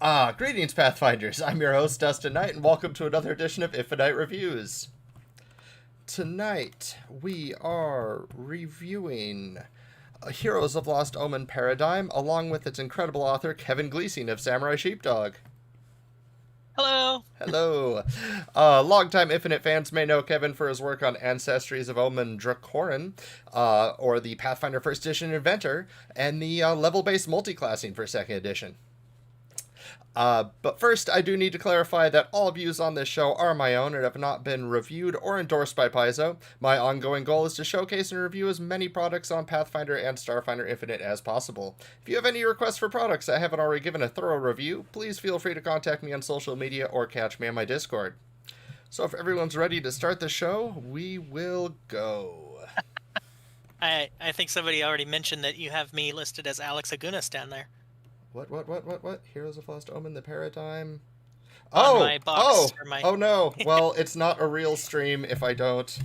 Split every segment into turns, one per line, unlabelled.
Greetings, Pathfinders. I'm your host, Dustin Knight, and welcome to another edition of Infinite Reviews. Tonight, we are reviewing Heroes of Lost Omen Paradigm, along with its incredible author, Kevin Glusing of Samurai Sheepdog.
Hello!
Hello. Longtime Infinite fans may know Kevin for his work on Ancestries of Omen Drakorin, or the Pathfinder 1st Edition Inventor, and the level-based multiclassing for 2nd Edition. But first, I do need to clarify that all views on this show are my own and have not been reviewed or endorsed by Paizo. My ongoing goal is to showcase and review as many products on Pathfinder and Starfinder Infinite as possible. If you have any requests for products I haven't already given a thorough review, please feel free to contact me on social media or catch me on my Discord. So if everyone's ready to start the show, we will go.
I think somebody already mentioned that you have me listed as Alex Agunas down there.
What? Heroes of Lost Omen, the Paradigm?
On my box,
Oh no. Well, it's not a real stream if I don't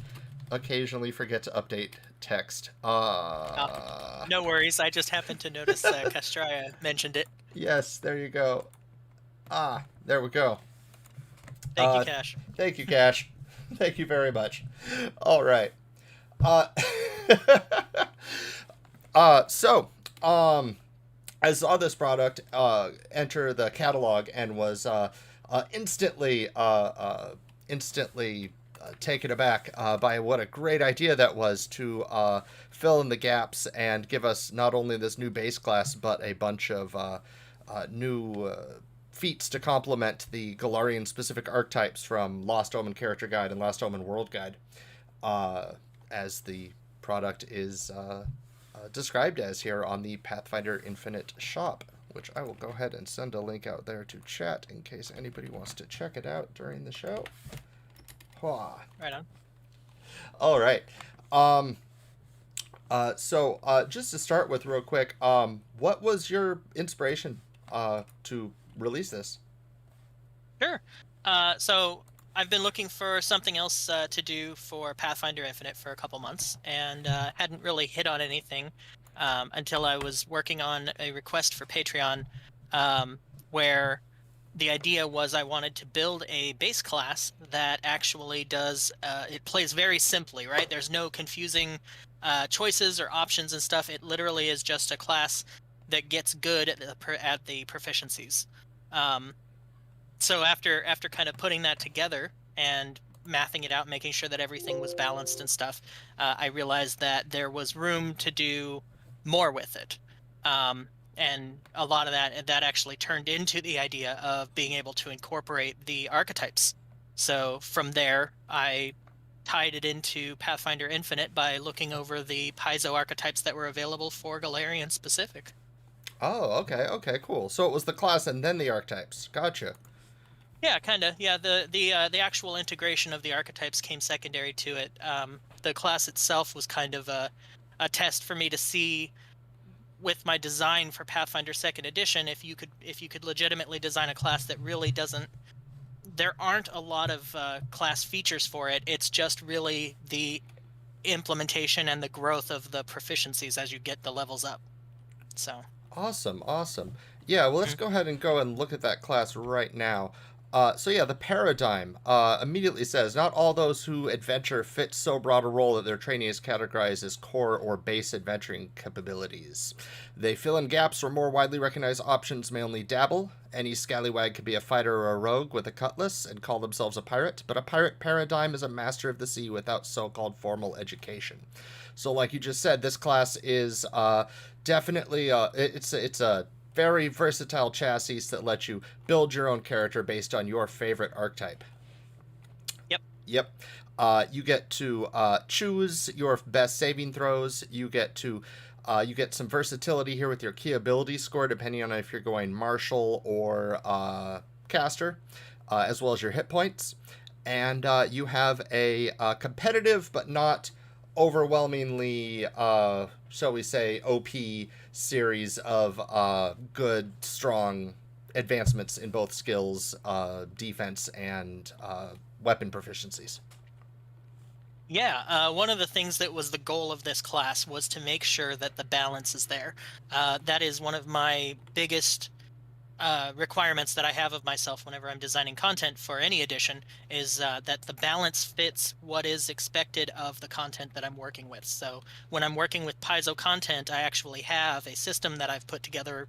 occasionally forget to update text.
No worries, I just happened to notice Castraya mentioned it.
Yes, there you go. There we go.
Thank you, Cash.
Thank you, Cash. Thank you very much. All right. I saw this product enter the catalog and was instantly taken aback by what a great idea that was to fill in the gaps and give us not only this new base class, but a bunch of new feats to complement the Golarion-specific archetypes from Lost Omen Character Guide and Lost Omen World Guide, as the product is described as here on the Pathfinder Infinite shop, which I will go ahead and send a link out there to chat in case anybody wants to check it out during the show.
Right on.
All right. So just to start with real quick, what was your inspiration to release this?
Sure. So I've been looking for something else to do for Pathfinder Infinite for a couple months, and hadn't really hit on anything until I was working on a request for Patreon, where the idea was I wanted to build a base class that actually does, it plays very simply, right? There's no confusing choices or options and stuff. It literally is just a class that gets good at the proficiencies. So after kind of putting that together and mathing it out, making sure that everything was balanced and stuff, I realized that there was room to do more with it. And a lot of that actually turned into the idea of being able to incorporate the archetypes. So from there, I tied it into Pathfinder Infinite by looking over the Paizo archetypes that were available for Golarion-specific.
Oh, okay, cool. So it was the class and then the archetypes. Gotcha.
Yeah, kind of. Yeah, the actual integration of the archetypes came secondary to it. The class itself was kind of a test for me to see, with my design for Pathfinder 2nd Edition, if you could legitimately design a class that really doesn't. There aren't a lot of class features for it. It's just really the implementation and the growth of the proficiencies as you get the levels up. So.
Awesome. Yeah, well, let's go ahead and look at that class right now. The Paradigm immediately says, not all those who adventure fit so broad a role that their training is categorized as core or base adventuring capabilities. They fill in gaps where more widely recognized options may only dabble. Any scallywag could be a fighter or a rogue with a cutlass and call themselves a pirate, but a pirate paradigm is a master of the sea without so-called formal education. So like you just said, this class is definitely, it's a very versatile chassis that lets you build your own character based on your favorite archetype. Yep. You get to choose your best saving throws. You get some versatility here with your key ability score, depending on if you're going martial or caster, as well as your hit points. And you have a competitive but not overwhelmingly, shall we say, OP series of good, strong advancements in both skills, defense, and weapon proficiencies.
Yeah, one of the things that was the goal of this class was to make sure that the balance is there. That is one of my biggest requirements that I have of myself whenever I'm designing content for any edition is that the balance fits what is expected of the content that I'm working with. So when I'm working with Paizo content, I actually have a system that I've put together.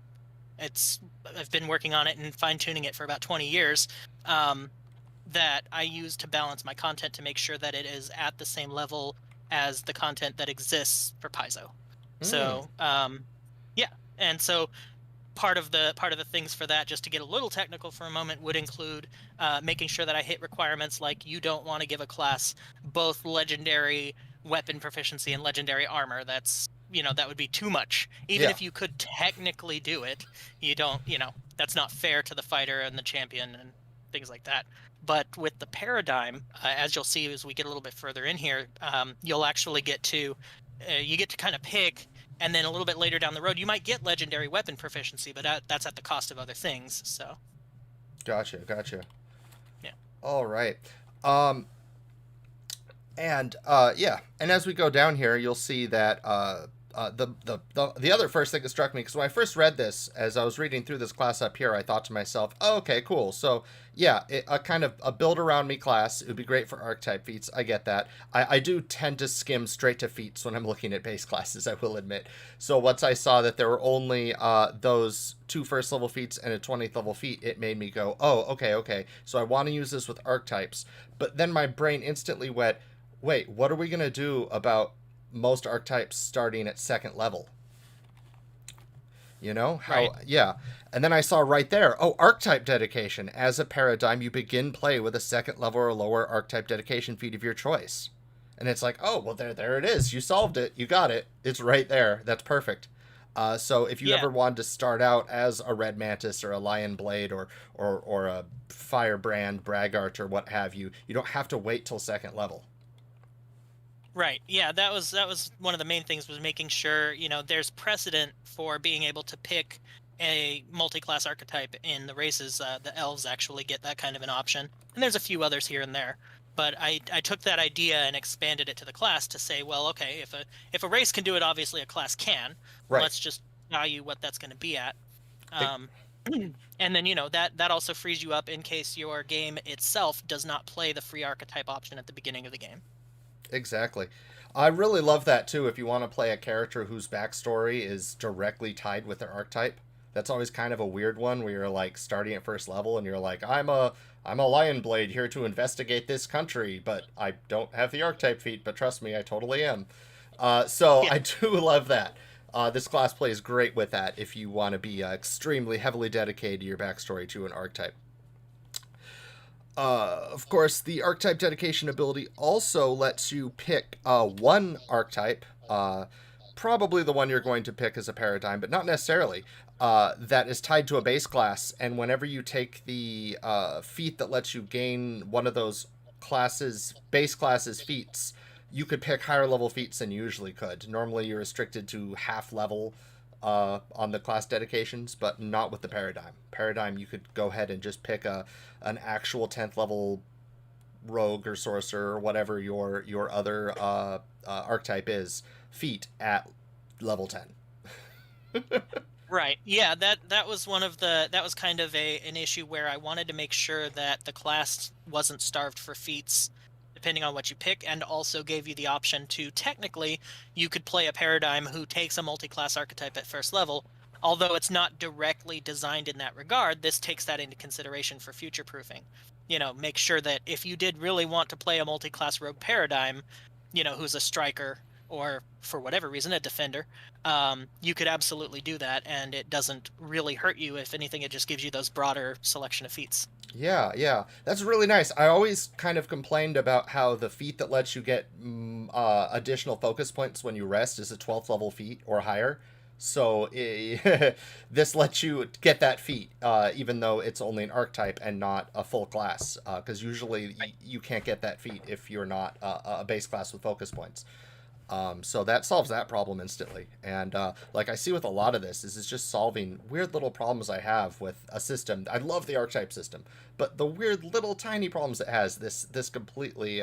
I've been working on it and fine-tuning it for about 20 years, that I use to balance my content to make sure that it is at the same level as the content that exists for Paizo.
Hmm.
So yeah, and so part of the things for that, just to get a little technical for a moment, would include making sure that I hit requirements like you don't want to give a class both legendary weapon proficiency and legendary armor. That's, that would be too much. Even
Yeah.
if you could technically do it, you don't, that's not fair to the fighter and the champion and things like that. But with the paradigm, as you'll see as we get a little bit further in here, you'll actually get to kind of pick, and then a little bit later down the road, you might get legendary weapon proficiency, but that's at the cost of other things. So,
Gotcha. Gotcha.
yeah.
All right. Um, and yeah, and as we go down here, you'll see that the other first thing that struck me, because when I first read this, as I was reading through this class up here, I thought to myself, oh, okay, cool. So yeah, a kind of a build around me class. It would be great for archetype feats. I get that. I do tend to skim straight to feats when I'm looking at base classes, I will admit. So once I saw that there were only those 2 first level feats and a 20th level feat, it made me go, oh, okay, okay. So I want to use this with archetypes. But then my brain instantly went, wait, what are we going to do about most archetypes starting at 2nd level? You know
Right.
how, yeah. And then I saw right there, oh, archetype dedication. As a paradigm, you begin play with a 2nd level or lower archetype dedication feat of your choice. And it's like, oh, well, there it is. You solved it. You got it. It's right there. That's perfect. So if you
Yeah.
ever wanted to start out as a red mantis or a lion blade or a firebrand braggart or what have you, you don't have to wait till 2nd level.
Right. Yeah, that was one of the main things, was making sure, there's precedent for being able to pick a multi-class archetype in the races. The elves actually get that kind of an option, and there's a few others here and there. But I took that idea and expanded it to the class to say, well, okay, if a race can do it, obviously a class can.
Right.
Let's just value what that's going to be at.
E-
Um, and then, that also frees you up in case your game itself does not play the free archetype option at the beginning of the game.
Exactly. I really love that too. If you want to play a character whose backstory is directly tied with their archetype, that's always kind of a weird one where you're like starting at 1st level and you're like, I'm a lion blade here to investigate this country, but I don't have the archetype feat. But trust me, I totally am. So
Yeah.
I do love that. This class plays great with that if you want to be extremely heavily dedicated to your backstory to an archetype. Of course, the archetype dedication ability also lets you pick one archetype, probably the one you're going to pick as a paradigm, but not necessarily, that is tied to a base class. And whenever you take the feat that lets you gain one of those base classes feats, you could pick higher level feats than you usually could. Normally, you're restricted to half level on the class dedications, but not with the paradigm. Paradigm, you could go ahead and just pick an actual 10th level rogue or sorcerer or whatever your other archetype is feat at level 10.
Right. Yeah, that was that was kind of an issue where I wanted to make sure that the class wasn't starved for feats depending on what you pick, and also gave you the option to, technically, you could play a paradigm who takes a multi-class archetype at 1st level. Although it's not directly designed in that regard, this takes that into consideration for future proofing. Make sure that if you did really want to play a multi-class rogue paradigm, who's a striker, or for whatever reason a defender, you could absolutely do that, and it doesn't really hurt you. If anything, it just gives you those broader selection of feats.
Yeah, yeah, that's really nice. I always kind of complained about how the feat that lets you get additional focus points when you rest is a 12th level feat or higher. So this lets you get that feat, even though it's only an archetype and not a full class. Because usually you can't get that feat if you're not a base class with focus points. So that solves that problem instantly. And like I see with a lot of this, is it's just solving weird little problems I have with a system. I love the archetype system, but the weird little tiny problems it has, this completely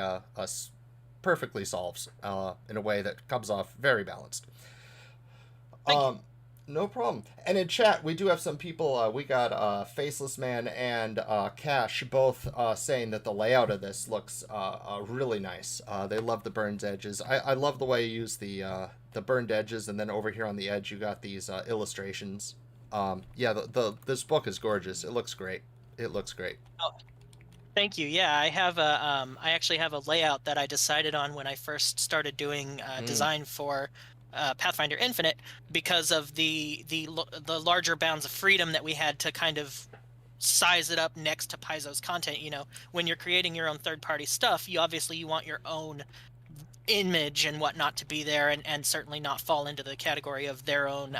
perfectly solves in a way that comes off very balanced.
Thank you.
Um, No problem. And in chat, we do have some people. We got Faceless Man and Cash both saying that the layout of this looks really nice. They love the burned edges. I love the way you use the burned edges, and then over here on the edge, you got these illustrations. Yeah, this book is gorgeous. It looks great. It looks great.
Oh, thank you. Yeah, I actually have a layout that I decided on when I first started doing design for Pathfinder Infinite, because of the larger bounds of freedom that we had to kind of size it up next to Paizo's content. You know, when you're creating your own third-party stuff, you want your own image and whatnot to be there, and certainly not fall into the category of their own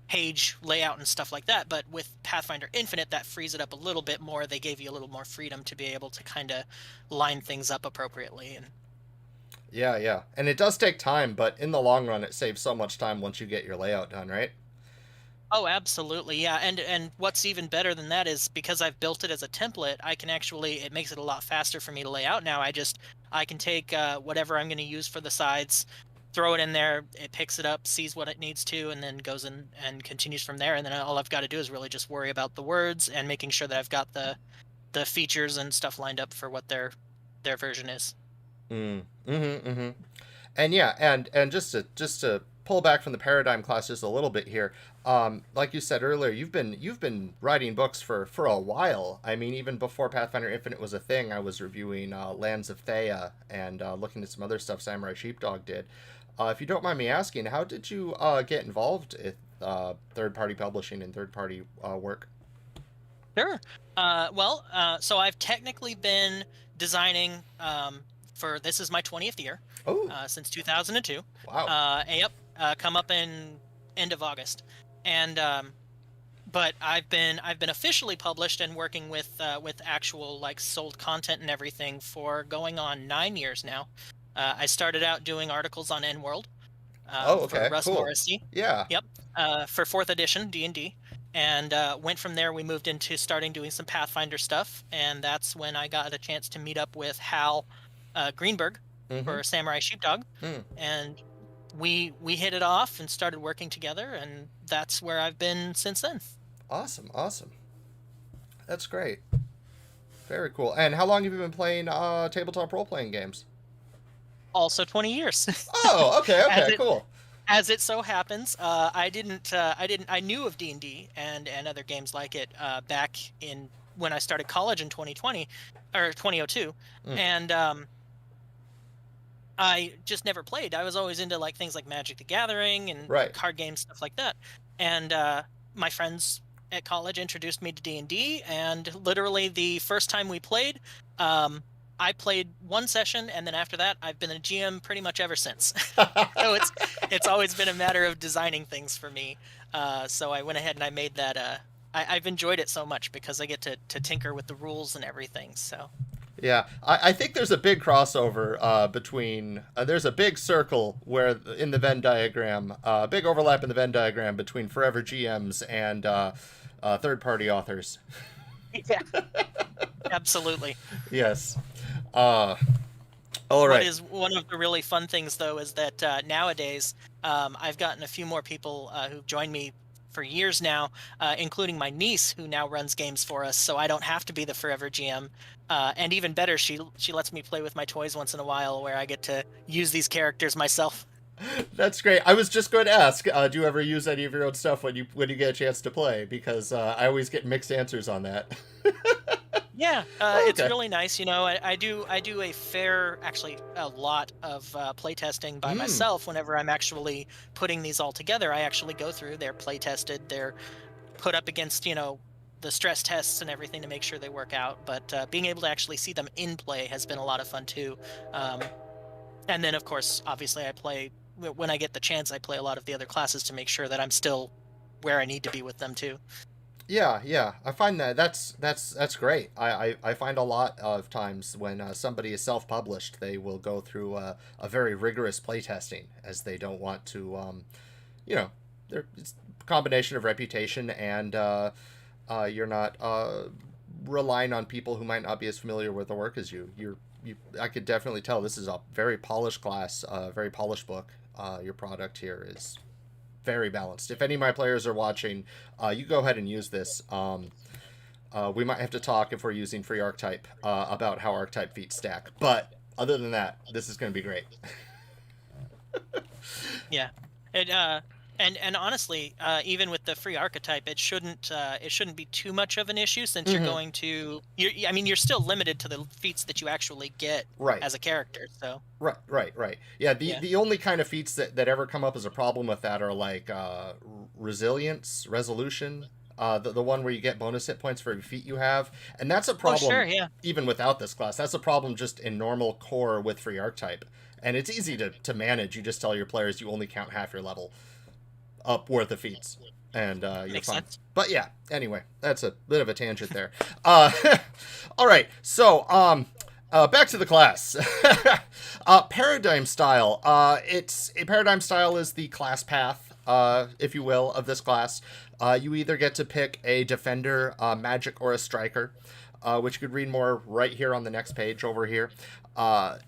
page layout and stuff like that. But with Pathfinder Infinite, that frees it up a little bit more. They gave you a little more freedom to be able to kind of line things up appropriately. And
Yeah. And it does take time, but in the long run, it saves so much time once you get your layout done, right?
oh, absolutely, yeah. And what's even better than that is, because I've built it as a template, it makes it a lot faster for me to lay out now. I can take whatever I'm going to use for the sides, throw it in there, it picks it up, sees what it needs to, and then goes in and continues from there. And then all I've got to do is really just worry about the words and making sure that I've got the features and stuff lined up for what their version is.
And yeah, and just to pull back from the paradigm class just a little bit here, like you said earlier, you've been writing books for a while. I mean, even before Pathfinder Infinite was a thing, I was reviewing Lands of Thea and looking at some other stuff Samurai Sheepdog did. If you don't mind me asking, how did you get involved with third-party publishing and third-party work?
Sure. So I've technically been designing for this is my 20th year
Oh,
since 2002.
wow.
Yep, come up in end of August, and but I've been officially published and working with actual like sold content and everything for going on 9 years now. I started out doing articles on N-World
Oh,
for
okay,
Russ
cool.
Morrissey.
Yeah.
Yep, for fourth edition D&D, and went from there. We moved into starting doing some Pathfinder stuff, and that's when I got a chance to meet up with Hal Greenberg
Mm-hmm.
for Samurai Sheepdog,
Hmm.
and we hit it off and started working together, and that's where I've been since then.
Awesome, awesome. That's great. Very cool. And how long have you been playing tabletop role-playing games?
Also 20 years.
Oh, okay,
as
okay,
it
cool.
as it so happens, I knew of D&D and other games like it back in when I started college in 2020 or 2002,
Mm,
and I just never played. I was always into like things like Magic the Gathering and
right.
card games, stuff like that. And my friends at college introduced me to D&D, and literally the first time we played, I played one session, and then after that, I've been a GM pretty much ever since. So it's always been a matter of designing things for me. So I went ahead and I made that. I've enjoyed it so much because I get to tinker with the rules and everything. So.
Yeah, I think there's a big crossover between. There's a big circle where in the Venn diagram, big overlap in the Venn diagram between forever GMs and third-party authors.
Yeah, absolutely.
Yes. Uh, all
What
right.
is one of the really fun things, though, is that nowadays I've gotten a few more people who've joined me for years now, including my niece, who now runs games for us, so I don't have to be the forever GM. And even better, she lets me play with my toys once in a while, where I get to use these characters myself.
That's great. I was just going to ask, do you ever use any of your own stuff when you get a chance to play? Because I always get mixed answers on that.
Yeah,
Oh,
it's
okay.
really nice. You know, I do actually a lot of playtesting by
Hmm.
myself. Whenever I'm actually putting these all together, I actually go through. They're play tested. They're put up against the stress tests and everything to make sure they work out. But being able to actually see them in play has been a lot of fun too. Um, and then of course, obviously, I play when I get the chance. I play a lot of the other classes to make sure that I'm still where I need to be with them too.
Yeah. I find that's great. I find a lot of times when somebody is self-published, they will go through a very rigorous playtesting as they don't want to, you know, it's a combination of reputation and you're not relying on people who might not be as familiar with the work as you. I could definitely tell this is a very polished class, very polished book. Your product here is very balanced. If any of my players are watching, you go ahead and use this. We might have to talk if we're using free archetype about how archetype feats stack. But other than that, this is going to be great.
Yeah, it and honestly, even with the free archetype, it shouldn't be too much of an issue since you're going to. I mean, you're still limited to the feats that you actually get
Right.
as a character. So
Right. Yeah, the only kind of feats that ever come up as a problem with that are like resolution, the one where you get bonus hit points for every feat you have, and that's a problem.
sure, yeah.
Even without this class, that's a problem just in normal core with free archetype, and it's easy to manage. You just tell your players you only count half your level up worth of feats, and you're
Makes
fine.
sense.
But yeah, anyway, that's a bit of a tangent there. All right, so back to the class. Paradigm style. It's a paradigm style is the class path, if you will, of this class. You either get to pick a defender, magic, or a striker, which you could read more right here on the next page over here.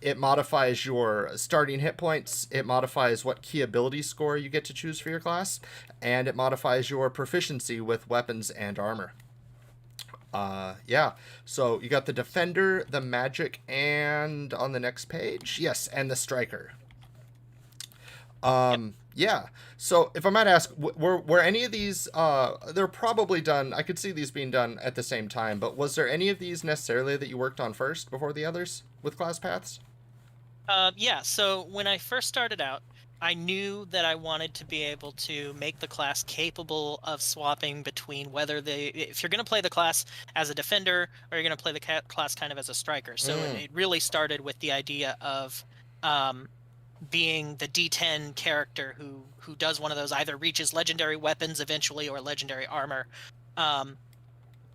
It modifies your starting hit points, it modifies what key ability score you get to choose for your class, and it modifies your proficiency with weapons and armor. Yeah, so you got the defender, the magic, and on the next page, yes, and the striker. Yeah. So if I might ask, were any of these, they're probably done, I could see these being done at the same time, but was there any of these necessarily that you worked on first before the others with class paths?
Yeah, so when I first started out, I knew that I wanted to be able to make the class capable of swapping between if you're going to play the class as a defender or you're going to play the class kind of as a striker. So it really started with the idea of being the D10 character who does one of those, either reaches legendary weapons eventually or legendary armor. And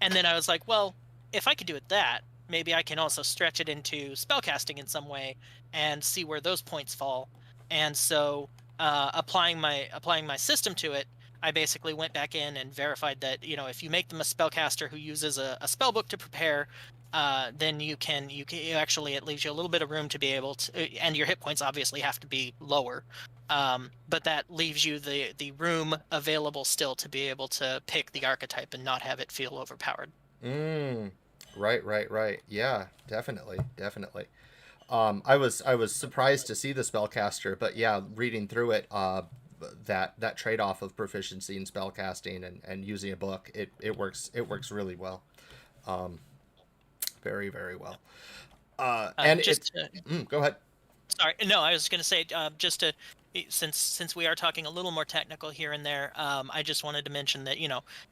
then I was like, well, if I could do it that, maybe I can also stretch it into spellcasting in some way and see where those points fall. And so applying my system to it, I basically went back in and verified that, if you make them a spellcaster who uses a spell book to prepare, then you actually, it leaves you a little bit of room to be able to, and your hit points obviously have to be lower. But that leaves you the room available still to be able to pick the archetype and not have it feel overpowered.
Right. Yeah, definitely. I was surprised to see the spellcaster, but yeah, reading through it, that trade-off of proficiency in spellcasting and using a book, it works really well. Very, very well. And go ahead.
Sorry, no, I was going to say since we are talking a little more technical here and there, I just wanted to mention that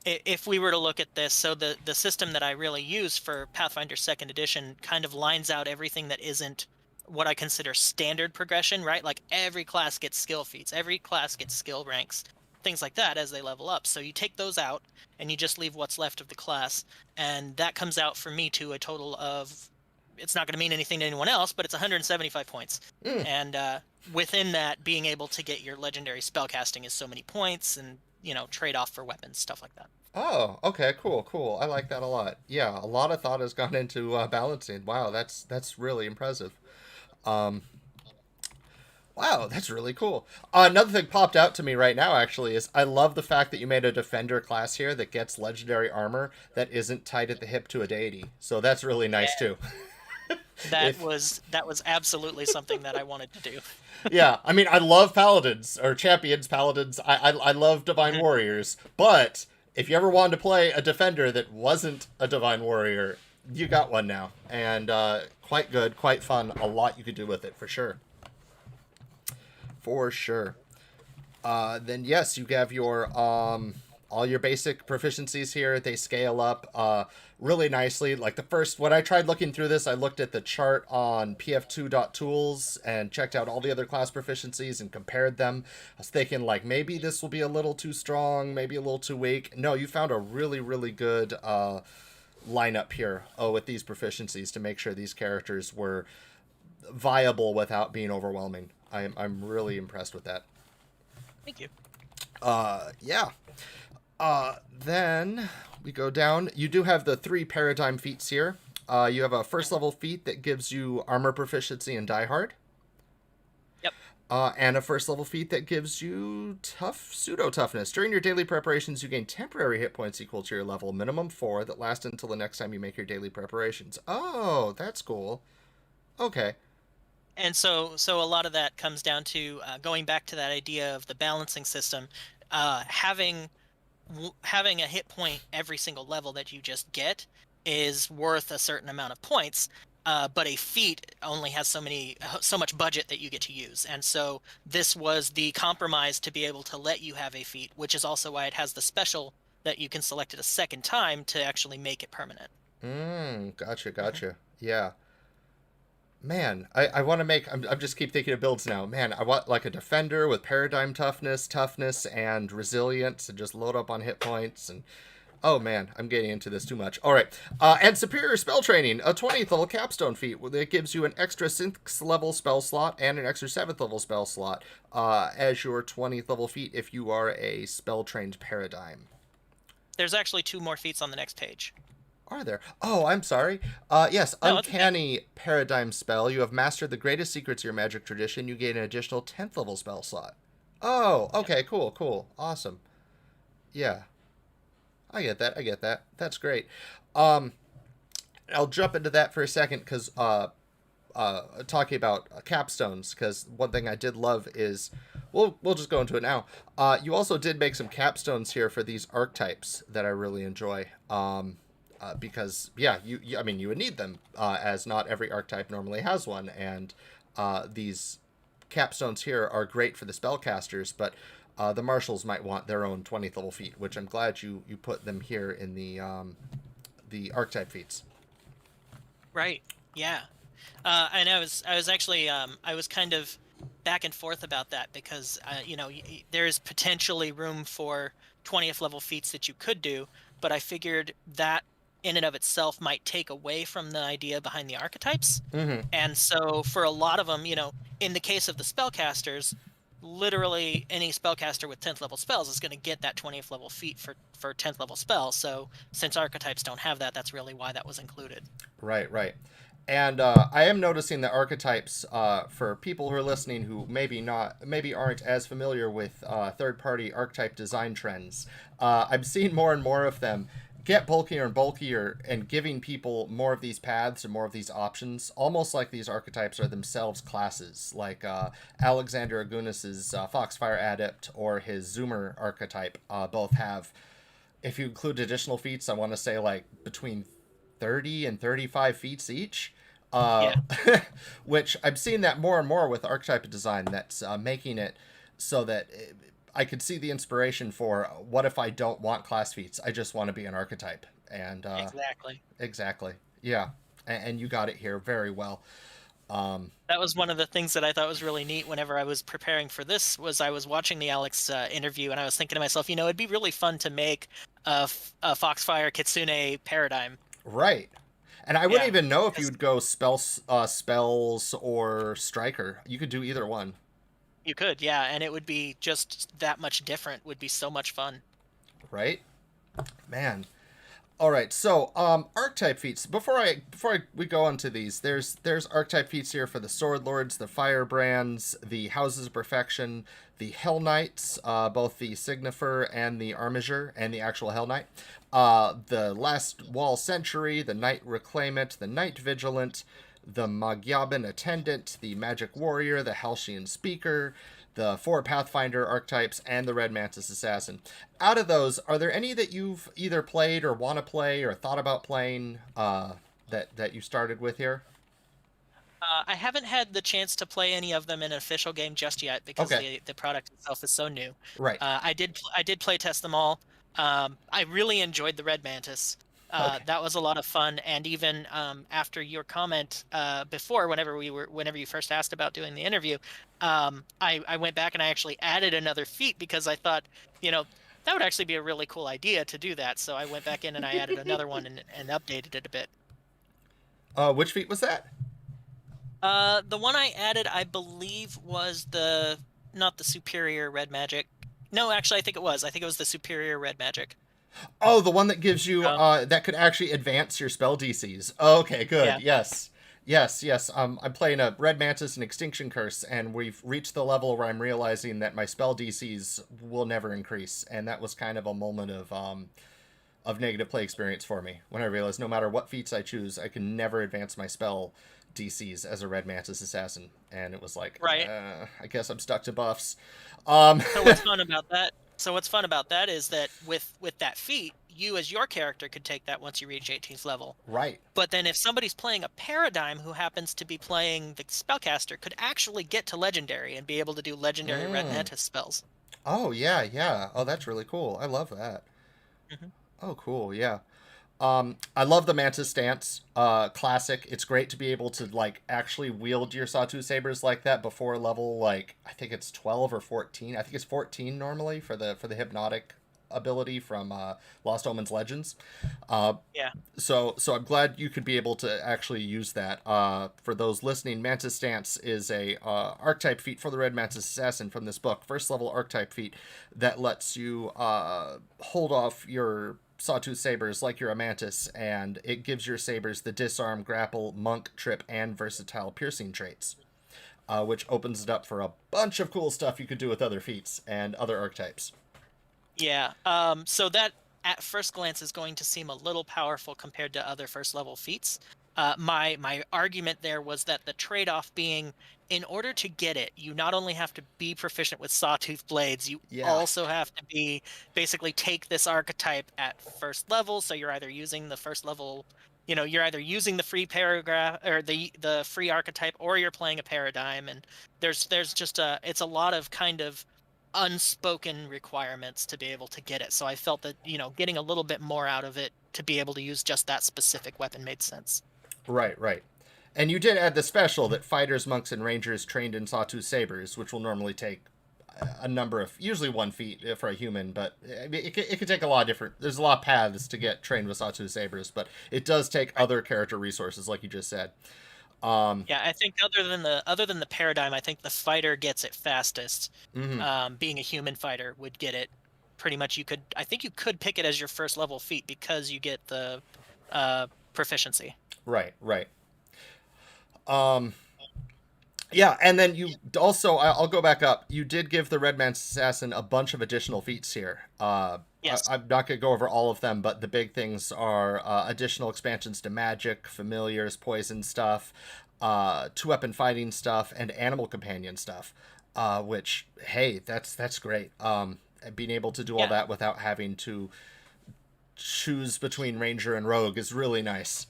if we were to look at this, so the system that I really use for Pathfinder 2nd Edition kind of lines out everything that isn't what I consider standard progression, right? Like every class gets skill feats, every class gets skill ranks, things like that as they level up. So you take those out and you just leave what's left of the class, and that comes out for me to a total of, it's not going to mean anything to anyone else, but it's 175 points. And within that, being able to get your legendary spellcasting is so many points, and trade off for weapons, stuff like that.
Oh, okay, cool. I like that a lot. Yeah, a lot of thought has gone into balancing. Wow, that's really impressive. Wow, that's really cool. Another thing popped out to me right now, actually, is I love the fact that you made a defender class here that gets legendary armor that isn't tied at the hip to a deity. So that's really nice, too.
That was absolutely something that I wanted to do.
Yeah, I mean, I love paladins, or champions, paladins. I love divine warriors. But if you ever wanted to play a defender that wasn't a divine warrior, you got one now. And quite good, quite fun. A lot you could do with it, for sure. For sure. Then yes, you have your all your basic proficiencies here. They scale up really nicely. Like when I tried looking through this, I looked at the chart on pf2.tools and checked out all the other class proficiencies and compared them. I was thinking like maybe this will be a little too strong, maybe a little too weak. No, you found a really, really good lineup here with these proficiencies to make sure these characters were viable without being overwhelming. I'm really impressed with that.
Thank you.
Yeah. Then we go down. You do have the 3 paradigm feats here. You have a first level feat that gives you armor proficiency and die hard.
Yep.
And a first level feat that gives you Pseudo-Toughness. During your daily preparations, you gain temporary hit points equal to your level, minimum 4, that last until the next time you make your daily preparations. Oh, that's cool. Okay.
And so a lot of that comes down to going back to that idea of the balancing system, having having a hit point every single level that you just get is worth a certain amount of points. But a feat only has so much budget that you get to use, and so this was the compromise to be able to let you have a feat, which is also why it has the special that you can select it a second time to actually make it permanent.
Gotcha,
Mhm.
gotcha. Yeah. Man, I want to make. I'm just keep thinking of builds now. Man, I want like a defender with paradigm toughness, and resilience, and just load up on hit points. And oh man, I'm getting into this too much. All right, and superior spell training, a 20th level capstone feat that gives you an extra 6th level spell slot and an extra 7th level spell slot as your 20th level feat if you are a spell trained paradigm.
There's actually two more feats on the next page.
Are there? Oh, I'm sorry. Yes,
No, it's okay.
Uncanny Paradigm spell. You have mastered the greatest secrets of your magic tradition. You gain an additional 10th level spell slot. Oh,
Yep.
okay, cool. Awesome. Yeah, I get that. I get that. That's great. Um, I'll jump into that for a second because talking about capstones, because one thing I did love is we'll just go into it now. You also did make some capstones here for these archetypes that I really enjoy. Because yeah, I mean you would need them as not every archetype normally has one, and these capstones here are great for the spellcasters, but the marshals might want their own 20th level feat, which I'm glad you put them here in the archetype feats.
Right. Yeah. And I was actually I was kind of back and forth about that because there's potentially room for 20th level feats that you could do, but I figured that in and of itself might take away from the idea behind the archetypes.
Mm-hmm.
And so for a lot of them, in the case of the spellcasters, literally any spellcaster with 10th level spells is going to get that 20th level feat for 10th level spell. So since archetypes don't have that, that's really why that was included.
Right. And I am noticing that archetypes, for people who are listening who maybe aren't as familiar with third-party archetype design trends, I'm seeing more and more of them get bulkier and bulkier and giving people more of these paths and more of these options, almost like these archetypes are themselves classes, like Alexander Agunis's Foxfire Adept or his Zoomer archetype both have, if you include additional feats, I want to say like between 30 and 35 feats each. Uh,
Yeah.
which I'm seeing that more and more with archetype design that's making it so that I could see the inspiration for what if I don't want class feats? I just want to be an archetype. And
Exactly.
exactly. Yeah. And you got it here very well.
That was one of the things that I thought was really neat whenever I was preparing for this was I was watching the Alex interview and I was thinking to myself, it'd be really fun to make a Foxfire Kitsune paradigm.
Right. And I wouldn't
Yeah.
even know if
'Cause
you'd go spells or striker. You could do either one.
you could, yeah, and it would be just that much different, would be so much fun.
Right? Man. All right, so archetype feats. We go into these, there's archetype feats here for the Sword Lords, the Firebrands, the Houses of Perfection, the Hell Knights, both the Signifer and the Armiger, and the actual Hell Knight, the Last Wall Sentry, the Knight Reclaimant, the Knight Vigilant, the Magyabin Attendant, the Magic Warrior, the Halcyon Speaker, the 4 Pathfinder archetypes, and the Red Mantis Assassin. Out of those, are there any that you've either played or want to play or thought about playing that you started with here?
I haven't had the chance to play any of them in an official game just yet because
Okay,
the product itself is so new.
right.
I did play test them all. I really enjoyed the Red Mantis.
Okay.
That was a lot of fun, and even after your comment before, whenever you first asked about doing the interview, I went back and I actually added another feat because I thought, that would actually be a really cool idea to do that. So I went back in and I added another one and updated it a bit.
Which feat was that?
The one I added, I believe, was the not the superior red magic. No, actually, I think it was. I think it was the superior red magic.
Oh, the one that gives you
Um,
that could actually advance your spell DCs. Okay, good.
yeah,
Yes. Yes, yes. I'm playing a Red Mantis and Extinction Curse, and we've reached the level where I'm realizing that my spell DCs will never increase, and that was kind of a moment of negative play experience for me when I realized no matter what feats I choose, I can never advance my spell DCs as a Red Mantis assassin, and it was like,
Right.
I guess I'm stuck to buffs. Um,
So what's fun about that? So what's fun about that is that with that feat, you as your character could take that once you reach 18th level.
right.
But then if somebody's playing a paradigm who happens to be playing the spellcaster could actually get to legendary and be able to do legendary Red
Mm.
Mantis spells.
Oh yeah, yeah. Oh, that's really cool. I love that.
Hmm.
Oh, cool. Yeah. I love the Mantis stance. Classic. It's great to be able to like actually wield your Sawtooth sabers like that before level like I think it's 12 or 14. I think it's 14 normally for the hypnotic ability from Lost Omens Legends. Uh,
Yeah.
so I'm glad you could be able to actually use that. For those listening, Mantis Stance is a archetype feat for the Red Mantis Assassin from this book, first level archetype feat that lets you hold off your Sawtooth sabers like you're a mantis, and it gives your sabers the disarm, grapple, monk, trip, and versatile piercing traits, which opens it up for a bunch of cool stuff you could do with other feats and other archetypes.
Yeah. So that at first glance is going to seem a little powerful compared to other first level feats. My argument there was that the trade-off being in order to get it, you not only have to be proficient with sawtooth blades, you
Yeah.
also have to be basically take this archetype at first level. So you're either using the first level, you're either using the free paragraph or the free archetype, or you're playing a paradigm. And there's just it's a lot of kind of unspoken requirements to be able to get it. So I felt that, getting a little bit more out of it to be able to use just that specific weapon made sense.
Right, right. And you did add the special that fighters, monks, and rangers trained in sawtooth sabers, which will normally take a number of, usually 1 feat for a human, but it could take a lot of different. There's a lot of paths to get trained with sawtooth sabers, but it does take
Right.
other character resources, like you just said. Um,
Yeah, I think other than the paradigm, I think the fighter gets it fastest.
mhm.
Being a human fighter would get it pretty much. I think you could pick it as your first level feat because you get the proficiency.
Right, right. Um, Yeah, and then you also, I'll go back up. You did give the Red Man Assassin a bunch of additional feats here.
Yes.
I'm not going to go over all of them, but the big things are additional expansions to magic, familiars, poison stuff, two weapon fighting stuff, and animal companion stuff. Which, hey, that's great. Being able to do all
Yeah.
that without having to choose between ranger and rogue is really nice.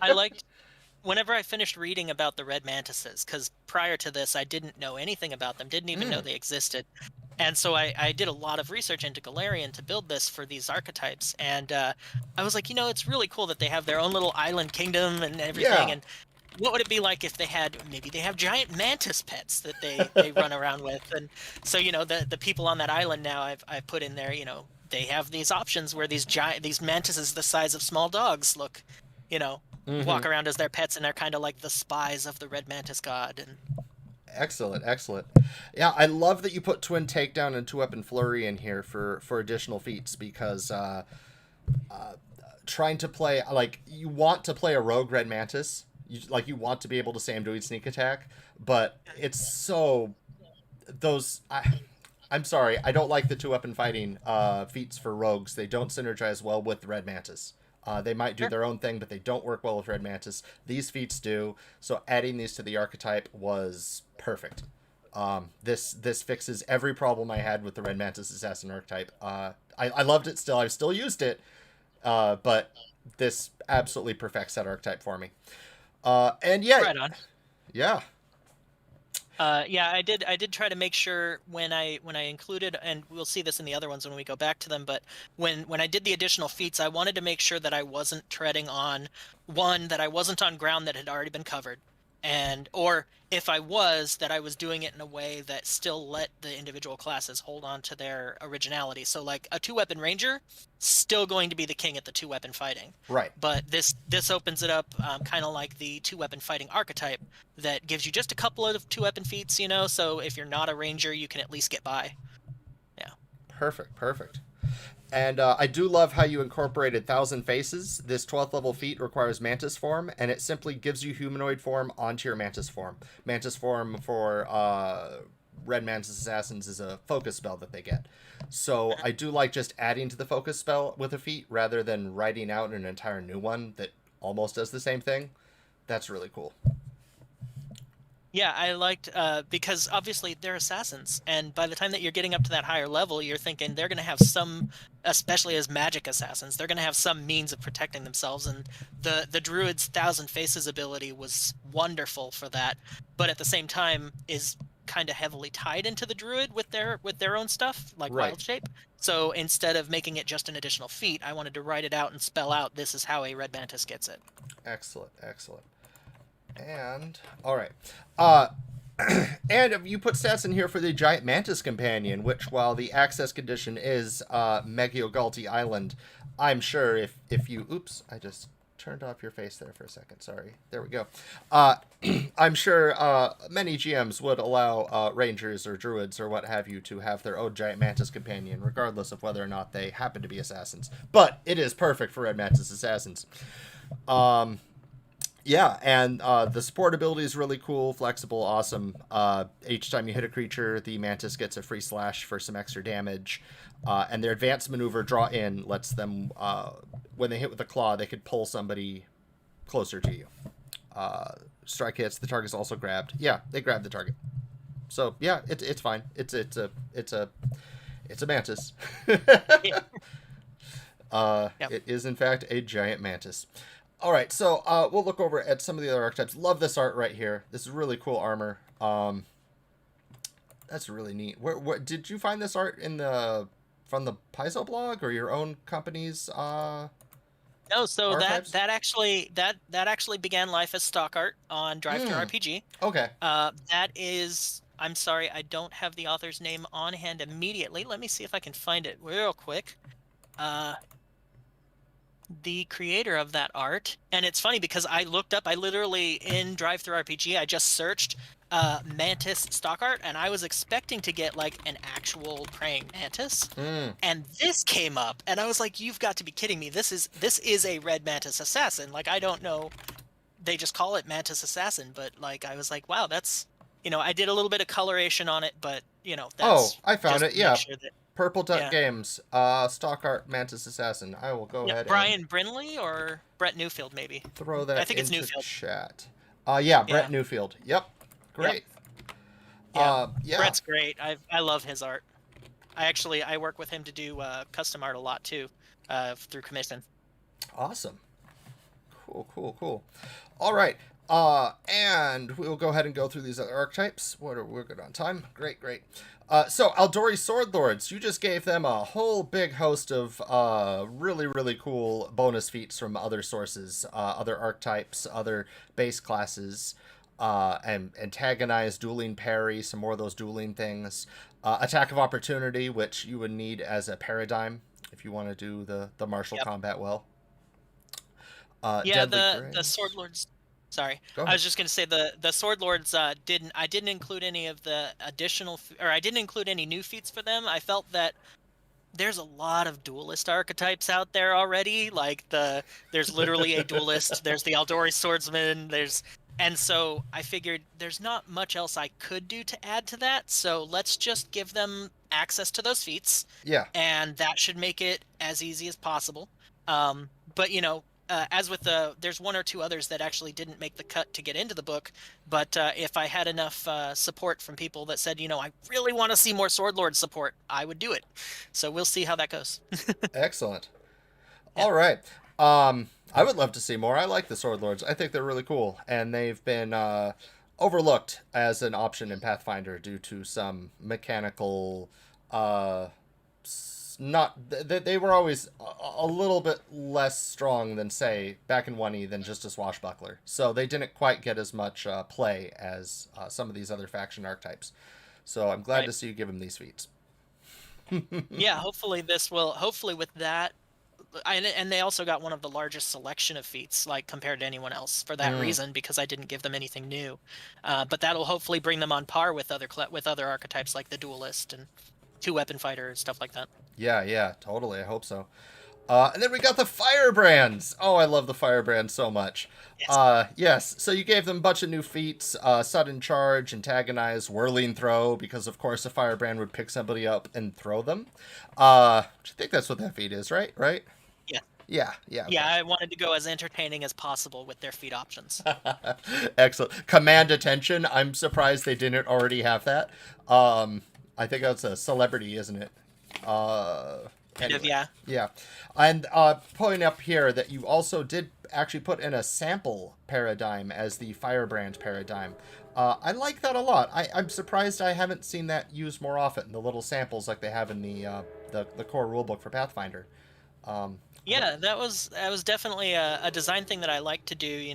I liked whenever I finished reading about the red mantises, because prior to this I didn't know anything about them, didn't even know
Mm,
they existed. And so I did a lot of research into Golarion to build this for these archetypes. And I was like, it's really cool that they have their own little island kingdom and everything.
yeah.
And what would it be like if maybe they have giant mantis pets that they run around with? And so, the people on that island now I've put in there, they have these options where these mantises the size of small dogs you know,
Hmm.
walk around as their pets, and they're kind of like the spies of the red mantis god. And
Excellent, excellent. Yeah, I love that you put twin takedown and two weapon flurry in here for additional feats because trying to play like you want to play a rogue red mantis, you want to be able to say I'm doing sneak attack, but it's so those I'm sorry, I don't like the two weapon fighting feats for rogues. They don't synergize well with red mantis. They might do
sure.
their own thing, but they don't work well with red mantis. These feats do. So adding these to the archetype was perfect. This fixes every problem I had with the red mantis assassin archetype. I loved it still. I've still used it, but this absolutely perfects that archetype for me. And yeah,
Right on.
yeah.
Yeah, I did try to make sure when I included, and we'll see this in the other ones when we go back to them, but when I did the additional feats, I wanted to make sure that I wasn't treading on that I wasn't on ground that had already been covered, and or if I was, that I was doing it in a way that still let the individual classes hold on to their originality. So like a two-weapon ranger, still going to be the king at the two-weapon fighting.
Right.
But this opens it up, kind of like the two-weapon fighting archetype that gives you just a couple of two-weapon feats, so if you're not a ranger, you can at least get by. Yeah.
Perfect. Perfect. And I do love how you incorporated Thousand Faces. This 12th level feat requires Mantis form, and it simply gives you humanoid form onto your Mantis form. Mantis form for Red Mantis Assassins is a focus spell that they get. So I do like just adding to the focus spell with a feat rather than writing out an entire new one that almost does the same thing. That's really cool.
Yeah, I liked because obviously they're assassins, and by the time that you're getting up to that higher level, you're thinking they're going to have some, especially as magic assassins, they're going to have some means of protecting themselves. And the Druid's Thousand Faces ability was wonderful for that, but at the same time is kind of heavily tied into the Druid with their own stuff, like
Right.
Wild Shape. So instead of making it just an additional feat, I wanted to write it out and spell out this is how a Red Mantis gets it.
Excellent, excellent. And all right, and you put stats in here for the Giant Mantis Companion, which, while the access condition is Megiogalti Island, I'm sure if you, oops, I just turned off your face there for a second. Sorry, there we go. I'm sure many GMs would allow Rangers or Druids or what have you to have their own Giant Mantis Companion, regardless of whether or not they happen to be assassins. But it is perfect for Red Mantis Assassins. Yeah, and the support ability is really cool, flexible, awesome. Each time you hit a creature, the Mantis gets a free slash for some extra damage. And their advanced maneuver draw in lets them, when they hit with a claw, they could pull somebody closer to you. Strike hits, the target's also grabbed. Yeah, they grab the target. So yeah, it's fine. It's a mantis.
Yeah. Yep.
It is in fact a giant mantis. All right, so we'll look over at some of the other archetypes. Love this art right here. This is really cool armor. That's really neat. Where did you find this art from the Paizo blog or your own company's?
No, so
archetypes?
that actually began life as stock art on Drive Through RPG.
Okay.
That is, I'm sorry, I don't have the author's name on hand immediately. Let me see if I can find it real quick. The creator of that art, and it's funny because I looked up, I literally in Drive Through RPG, I just searched Mantis stock art, and I was expecting to get like an actual praying mantis, and this came up, and I was like, "You've got to be kidding me! This is a Red Mantis assassin." Like, I don't know, they just call it Mantis assassin, but like I was like, "Wow, that's." I did a little bit of coloration on it, but that's
I found
just
it. Yeah.
sure that,
Purple Duck
yeah.
Games. Stock art Mantis Assassin. I will go
Yeah,
ahead
Brian Brinley or Brett Newfield, maybe.
and throw
I
that
think it's
into
Newfield.
chat. Yeah, Brett
Yeah.
Newfield. Yep. Great.
Yeah.
Yeah.
Brett's great. I love his art. I work with him to do custom art a lot too, through commission.
Awesome. Cool. All right. And we'll go ahead and go through these other archetypes. We're good on time. Great. So Aldori Sword Lords, you just gave them a whole big host of really cool bonus feats from other sources, other archetypes, other base classes, and antagonize, dueling parry, some more of those dueling things. Attack of opportunity, which you would need as a paradigm if you want to do the martial combat well.
Yeah,
Deadly
the Sword Lords. Sorry,
Go
I
ahead.
was just gonna say the Sword Lords didn't. I didn't include any of the I didn't include any new feats for them. I felt that there's a lot of duelist archetypes out there already. Like there's literally a duelist. There's the Aldori Swordsman. And so I figured there's not much else I could do to add to that. So let's just give them access to those feats.
Yeah.
And that should make it as easy as possible. But as with there's one or two others that actually didn't make the cut to get into the book. But if I had enough support from people that said, I really want to see more Sword Lord support, I would do it. So we'll see how that goes.
Excellent.
Yeah.
All right. I would love to see more. I like the Sword Lords. I think they're really cool, and they've been overlooked as an option in Pathfinder due to some mechanical. Not they were always a little bit less strong than, say, back in 1E than just a swashbuckler. So they didn't quite get as much play as some of these other faction archetypes. So I'm glad to see you give them these feats.
Yeah, hopefully with that. And they also got one of the largest selection of feats, like compared to anyone else, for that reason, because I didn't give them anything new. But that'll hopefully bring them on par with other archetypes like the duelist and 2-weapon fighter, stuff like that.
Yeah, totally. I hope so. And then we got the firebrands. Oh, I love the firebrand so much.
Yes.
Yes, so you gave them a bunch of new feats: sudden charge, antagonize, whirling throw, because of course a firebrand would pick somebody up and throw them. I think that's what that feat is, right? Right?
Yeah.
Yeah.
Yeah, I wanted to go as entertaining as possible with their feat options.
Excellent. Command attention. I'm surprised they didn't already have that. I think that's a celebrity, isn't it?
Kind of,
Anyway,
yeah.
yeah. And pulling up here that you also did actually put in a sample paradigm as the firebrand paradigm. I like that a lot. I'm surprised I haven't seen that used more often. The little samples like they have in the core rulebook for Pathfinder. Um,
Yeah, that was definitely a design thing that I like to do,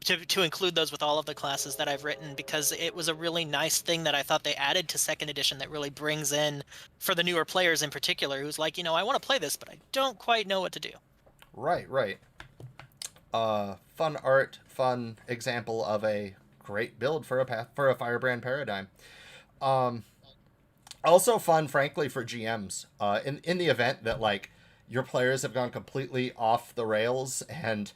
to include those with all of the classes that I've written, because it was a really nice thing that I thought they added to second edition that really brings in, for the newer players in particular, who's like, I want to play this, but I don't quite know what to do.
right. Fun art, fun example of a great build for a firebrand paradigm. Um, Also fun, frankly, for GMs. In the event that like your players have gone completely off the rails and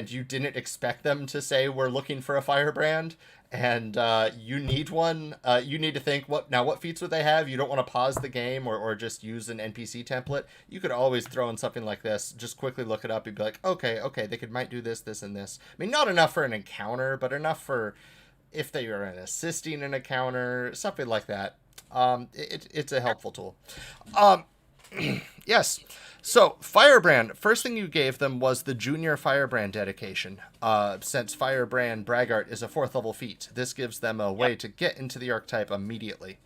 you didn't expect them to say we're looking for a firebrand and you need one. You need to think what feats would they have. You don't want to pause the game or just use an NPC template. You could always throw in something like this. Just quickly look it up and be like, okay, might do this, and this. I mean, not enough for an encounter, but enough for if they are assisting an encounter, something like that. It's a helpful tool. Um, yes. So, Firebrand, first thing you gave them was the Junior Firebrand dedication. Since Firebrand Braggart is a 4th level feat, this gives them a way to get into the archetype immediately.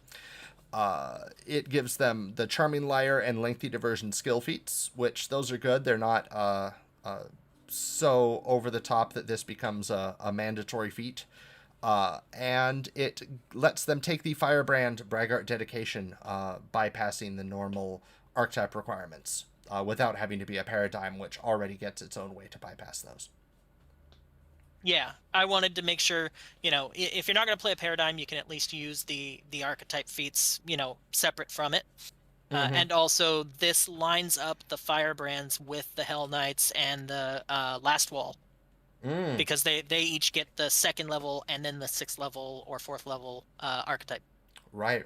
It gives them the Charming Liar and Lengthy Diversion skill feats, which those are good. They're not so over the top that this becomes a mandatory feat. And it lets them take the Firebrand Braggart dedication, bypassing the normal archetype requirements, without having to be a paradigm, which already gets its own way to bypass those.
Yeah, I wanted to make sure, if you're not going to play a paradigm, you can at least use the archetype feats, separate from it.
Mm-hmm.
And also, this lines up the firebrands with the Hell Knights and the Last Wall,
Mm.
because they each get the 2nd level and then the 6th level or 4th level archetype.
Right.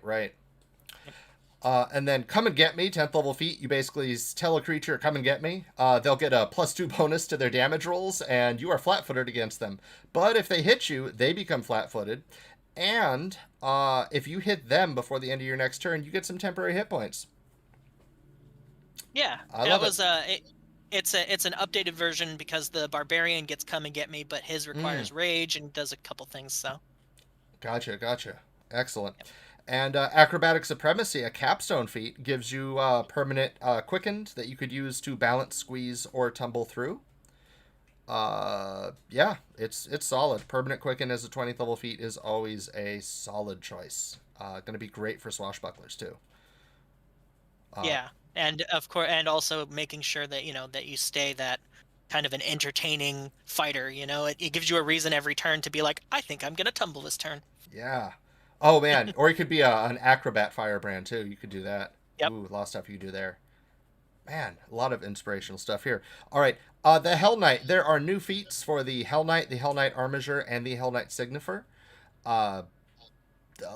And then Come and Get Me, 10th level feat. You basically tell a creature, come and get me. They'll get a +2 bonus to their damage rolls, and you are flat-footed against them. But if they hit you, they become flat-footed. And if you hit them before the end of your next turn, you get some temporary hit points.
Yeah,
I
that
love
was it's an updated version, because the barbarian gets Come and Get Me, but his requires rage and does a couple things. So
Gotcha. Excellent. And Acrobatic Supremacy, a capstone feat, gives you permanent quickened that you could use to balance, squeeze, or tumble through. Yeah, it's solid. Permanent quicken as a 20th level feat is always a solid choice. Going to be great for swashbucklers too.
yeah, and of course, and also making sure that that you stay that kind of an entertaining fighter. It gives you a reason every turn to be like, I think I'm gonna tumble this turn.
Yeah. Oh man, or it could be an acrobat firebrand too. You could do that.
Yep.
Ooh, a lot of stuff you could do there. Man, a lot of inspirational stuff here. All right, the Hell Knight. There are new feats for the Hell Knight Armiger, and the Hell Knight Signifer. Uh,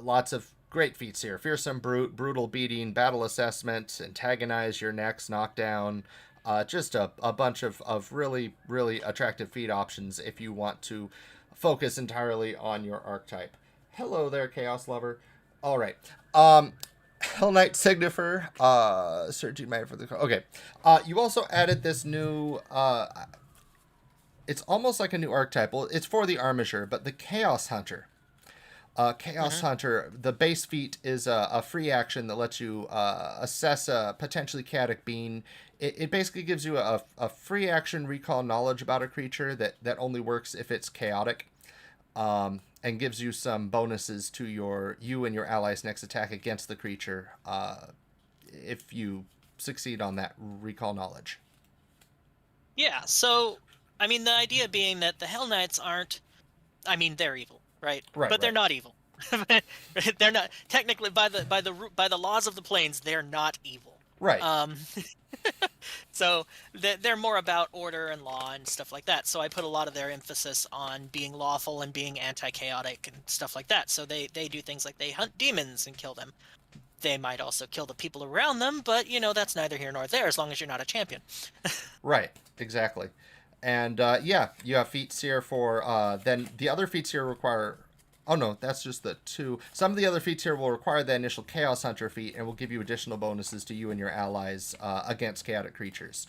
Lots of great feats here: Fearsome Brute, Brutal Beating, Battle Assessment, Antagonize Your Next Knockdown. Just a bunch of really, really attractive feat options if you want to focus entirely on your archetype. Hello there, Chaos Lover. All right. Hell Knight Signifer, searching my for the okay. You also added this new. It's almost like a new archetype. Well, it's for the Armiger, but the Chaos Hunter. Chaos Hunter. The base feat is a free action that lets you assess a potentially chaotic being. It basically gives you a free action recall knowledge about a creature that only works if it's chaotic. And gives you some bonuses to you and your allies' next attack against the creature, if you succeed on that recall knowledge.
Yeah. So, the idea being that the Hell Knights aren't. They're evil, right?
Right.
But they're not evil. They're not technically by the laws of the planes. They're not evil.
Right.
Um, so they're more about order and law and stuff like that. So I put a lot of their emphasis on being lawful and being anti-chaotic and stuff like that. So they do things like they hunt demons and kill them. They might also kill the people around them, but that's neither here nor there as long as you're not a champion.
Right. Exactly. And yeah, you have feats here for then the other feats here require. Oh no, that's just the two. Some of the other feats here will require the initial Chaos Hunter feat and will give you additional bonuses to you and your allies against chaotic creatures.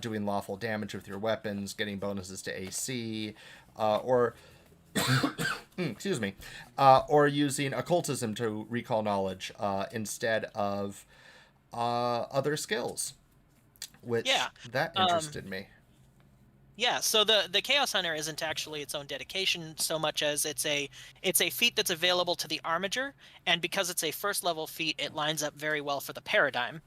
Doing lawful damage with your weapons, getting bonuses to AC, or excuse me, or using occultism to recall knowledge instead of other skills, which
Yeah.
that interested me.
Yeah, so the Chaos Hunter isn't actually its own dedication so much as it's a feat that's available to the Armiger, and because it's a first level feat, it lines up very well for the Paradigm.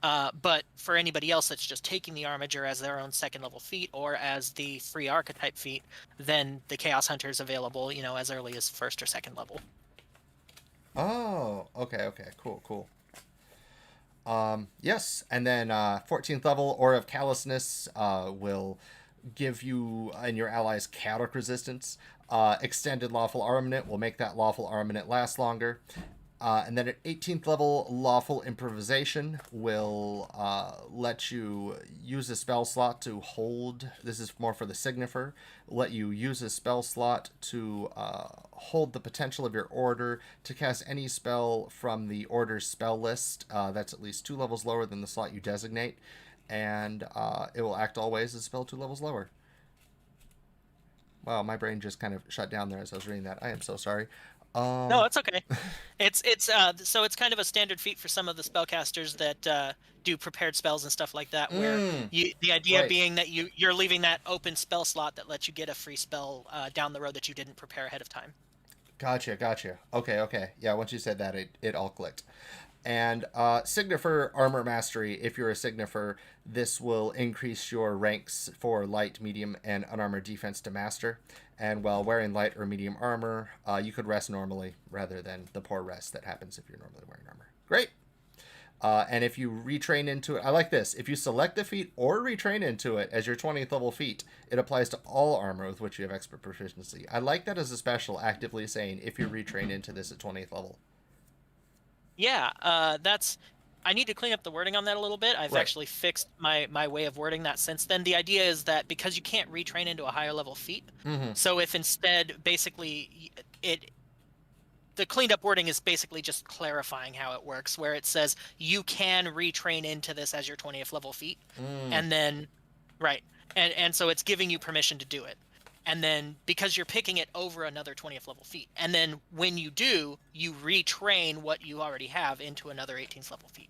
But for anybody else that's just taking the Armiger as their own second level feat or as the free archetype feat, then the Chaos Hunter is available, as early as first or second level.
Oh, okay, cool. Yes, and then 14th level Aura of Callousness will give you and your allies chaotic resistance. Extended Lawful Armament will make that Lawful Armament last longer. And then at 18th level, Lawful Improvisation will let you use a spell slot to hold. This is more for the Signifer. Let you use a spell slot to hold the potential of your order to cast any spell from the order's spell list that's at least 2 levels lower than the slot you designate. And it will act always as a spell 2 levels lower. Wow, my brain just kind of shut down there as I was reading that. I am so sorry.
No, it's okay. So it's kind of a standard feat for some of the spellcasters that do prepared spells and stuff like that, where the idea
right.
being that you're leaving that open spell slot that lets you get a free spell down the road that you didn't prepare ahead of time.
Gotcha. Okay. Yeah, once you said that, it all clicked. And Signifer Armor Mastery, if you're a Signifer, this will increase your ranks for light, medium, and unarmored defense to master. And while wearing light or medium armor, you could rest normally rather than the poor rest that happens if you're normally wearing armor. Great. And if you retrain into it, I like this. If you select the feat or retrain into it as your 20th level feat, it applies to all armor with which you have expert proficiency. I like that as a special, actively saying if you retrain into this at 20th level.
Yeah, I need to clean up the wording on that a little bit. I've
Right.
actually fixed my way of wording that since then. The idea is that because you can't retrain into a higher level feat, so if instead basically the cleaned up wording is basically just clarifying how it works, where it says you can retrain into this as your 20th level feat, and then right, and so it's giving you permission to do it. And then because you're picking it over another 20th level feat, and then when you do, you retrain what you already have into another 18th level feat.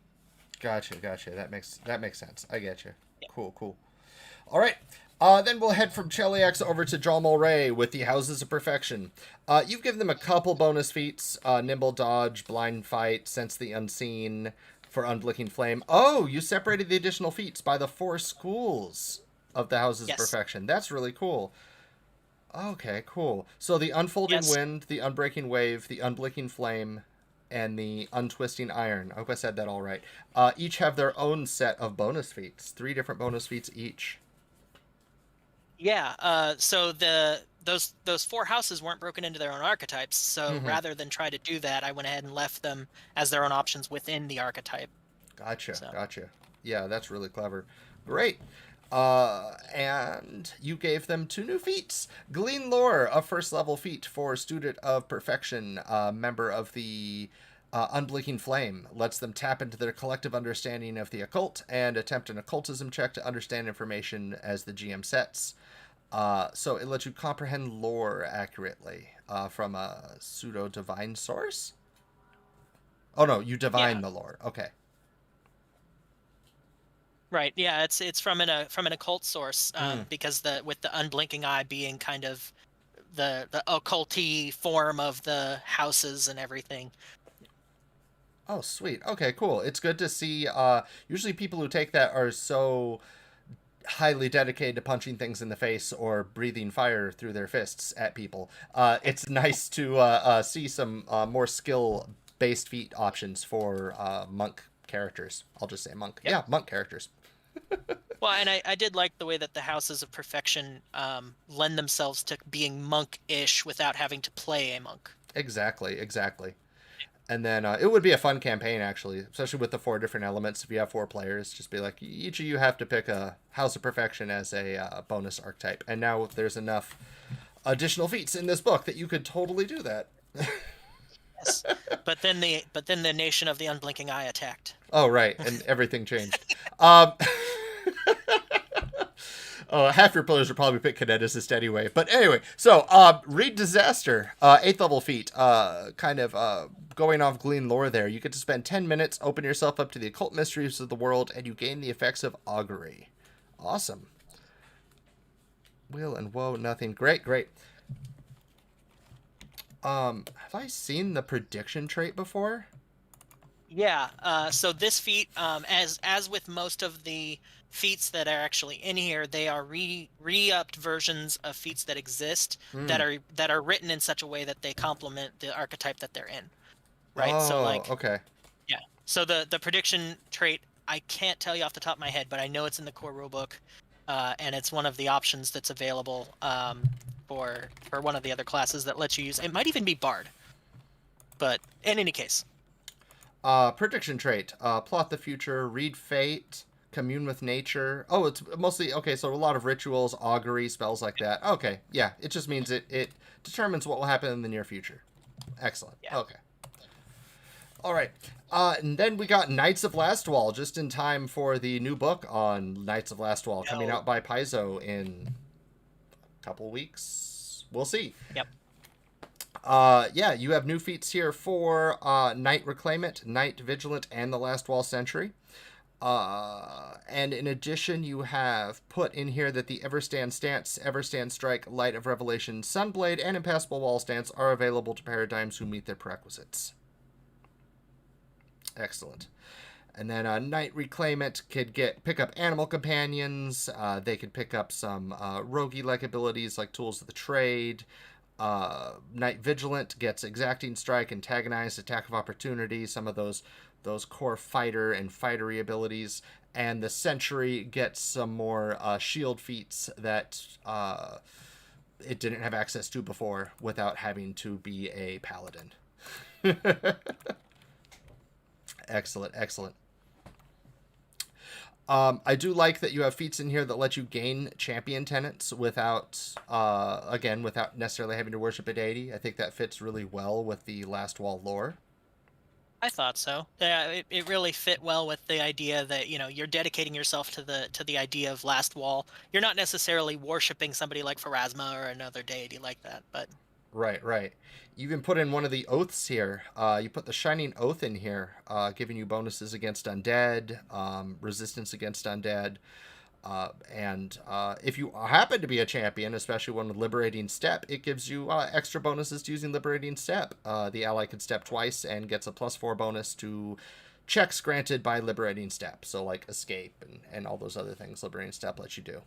Gotcha. That makes sense. I get you.
Yeah.
Cool. All right. Then we'll head from Cheliax over to Jalmal Ray with the Houses of Perfection. You've given them a couple bonus feats: Nimble Dodge, Blind Fight, Sense the Unseen for Unblicking Flame. Oh, you separated the additional feats by the 4 schools of the Houses of
Yes.
Perfection. That's really cool. Okay, cool. So the Unfolding
Yes.
Wind, the Unbreaking Wave, the Unblinking Flame, and the Untwisting Iron. I hope I said that all right. Each have their own set of bonus feats. 3 different bonus feats each.
Yeah. So those 4 houses weren't broken into their own archetypes. So rather than try to do that, I went ahead and left them as their own options within the archetype.
Gotcha. Yeah, that's really clever. Great. And you gave them 2 new feats. Glean Lore, a first level feat for Student of Perfection, member of the Unblinking Flame. Lets them tap into their collective understanding of the occult and attempt an occultism check to understand information as the GM sets. So it lets you comprehend lore accurately from a pseudo-divine source? Oh no, you divine the lore. Okay.
Right. Yeah. It's from an occult source, because with the unblinking eye being kind of the occulty form of the houses and everything.
Oh, sweet. Okay, cool. It's good to see. Usually people who take that are so highly dedicated to punching things in the face or breathing fire through their fists at people, it's nice to see some more skill-based feat options for monk characters. I'll just say monk.
Yep.
Yeah, monk characters.
Well, and I did like the way that the Houses of Perfection lend themselves to being monk-ish without having to play a monk.
Exactly, exactly. And then it would be a fun campaign, actually, especially with the 4 different elements. If you have 4 players, just be like, each of you have to pick a House of Perfection as a bonus archetype. And now there's enough additional feats in this book that you could totally do that.
Yes. But then the nation of the Unblinking Eye attacked.
Oh, right, and everything changed. Half your players would probably pick Kineticist anyway. But anyway, so read Disaster, 8th level feat, kind of going off Glean lore there. You get to spend 10 minutes, open yourself up to the occult mysteries of the world, and you gain the effects of augury. Awesome. Will and woe, nothing. Great, great. Have I seen the prediction trait before?
Yeah. So this feat, as with most of the feats that are actually in here, they are re-upped versions of feats that exist that are written in such a way that they complement the archetype that they're in. Right.
Oh,
So like,
okay.
yeah. So the prediction trait, I can't tell you off the top of my head, but I know it's in the core rulebook, and it's one of the options that's available for one of the other classes that lets you use. It might even be Bard. But in any case.
Prediction trait. Plot the future, read fate, commune with nature. Oh, it's mostly, okay, so a lot of rituals, augury, spells like that. Okay, yeah, it just means it determines what will happen in the near future. Excellent.
Yeah.
Okay. All right. And then we got Knights of Lastwall, just in time for the new book on Knights of Lastwall, coming out by Paizo in a couple weeks. We'll see.
Yep.
Yeah, you have new feats here for Knight Reclaimant, Knight Vigilant, and the Lastwall Sentry. And in addition, you have put in here that the Everstand Stance, Everstand Strike, Light of Revelation, Sunblade, and Impassable Wall Stance are available to paradigms who meet their prerequisites. Excellent. And then Knight Reclaimant could pick up animal companions. They could pick up some roguey-like abilities like Tools of the Trade. Knight Vigilant gets Exacting Strike, Antagonized, Attack of Opportunity, some of those core fighter and fightery abilities. And the Sentry gets some more shield feats that it didn't have access to before without having to be a paladin. Excellent, excellent. I do like that you have feats in here that let you gain champion tenets without necessarily having to worship a deity. I think that fits really well with the Lastwall lore.
I thought so. Yeah, it really fit well with the idea that, you're dedicating yourself to the idea of Lastwall. You're not necessarily worshiping somebody like Pharasma or another deity like that, but...
Right, right. You even put in one of the oaths here. You put the Shining Oath in here, giving you bonuses against undead, resistance against undead. And if you happen to be a champion, especially one with Liberating Step, it gives you extra bonuses to using Liberating Step. The ally can step twice and gets a +4 bonus to checks granted by Liberating Step. So like Escape and all those other things Liberating Step lets you do.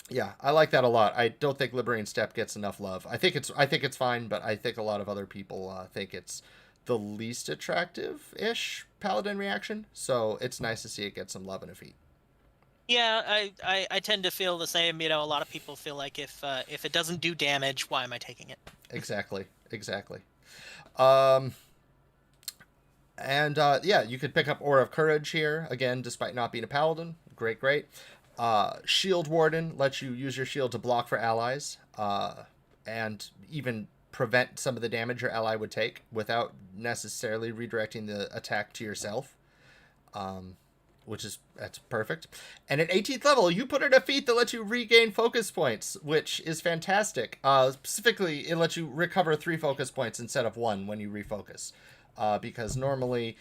Yeah, I like that a lot. I don't think Liberating Step gets enough love. I think it's fine, but I think a lot of other people think it's the least attractive-ish paladin reaction. So it's nice to see it get some love in a feat.
Yeah, I tend to feel the same. A lot of people feel like if it doesn't do damage, why am I taking it?
Exactly. Yeah, you could pick up Aura of Courage here again, despite not being a paladin. Great. Shield Warden lets you use your shield to block for allies, and even prevent some of the damage your ally would take without necessarily redirecting the attack to yourself, that's perfect. And at 18th level, you put in a feat that lets you regain focus points, which is fantastic. Specifically, it lets you recover 3 focus points instead of 1 when you refocus, because normally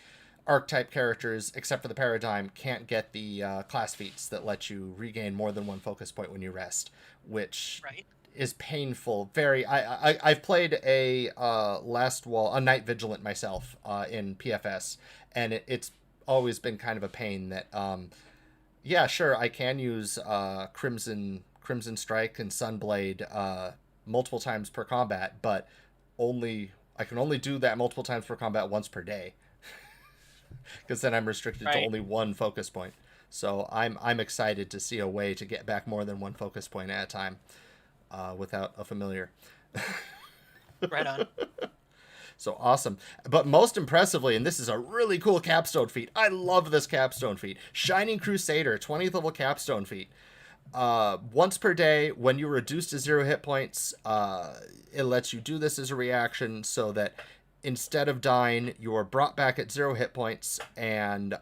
archetype characters, except for the paradigm, can't get the class feats that let you regain more than 1 focus point when you rest, which is painful. I've played a Night Vigilant myself in PFS, and it's always been kind of a pain that Yeah, sure. I can use Crimson Strike and Sunblade multiple times per combat, but only I can only do that multiple times per combat once per day, because then I'm restricted to
Right.
only one focus point. So I'm excited to see a way to get back more than one focus point at a time without a familiar.
Right on.
So awesome. But most impressively, and this is a really cool capstone feat. I love this capstone feat. Shining Crusader, 20th level capstone feat. Once per day, when you're reduced to 0 hit points, it lets you do this as a reaction so that instead of dying, you're brought back at 0 hit points and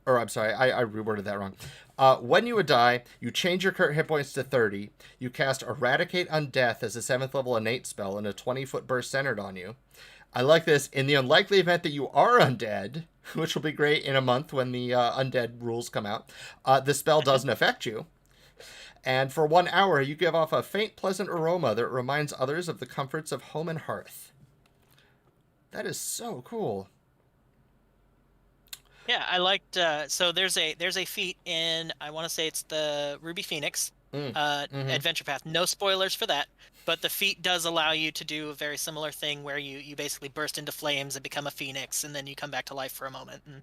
or I'm sorry, I reworded that wrong. When you would die, you change your current hit points to 30. You cast Eradicate Undeath as a 7th level innate spell in a 20-foot burst centered on you. I like this. In the unlikely event that you are undead, which will be great in a month when the undead rules come out, the spell doesn't affect you. And for 1 hour, you give off a faint, pleasant aroma that reminds others of the comforts of home and hearth. That is so cool.
Yeah, I liked. So there's a feat in, I want to say it's the Ruby Phoenix adventure path. No spoilers for that, but the feat does allow you to do a very similar thing where you basically burst into flames and become a phoenix, and then you come back to life for a moment. And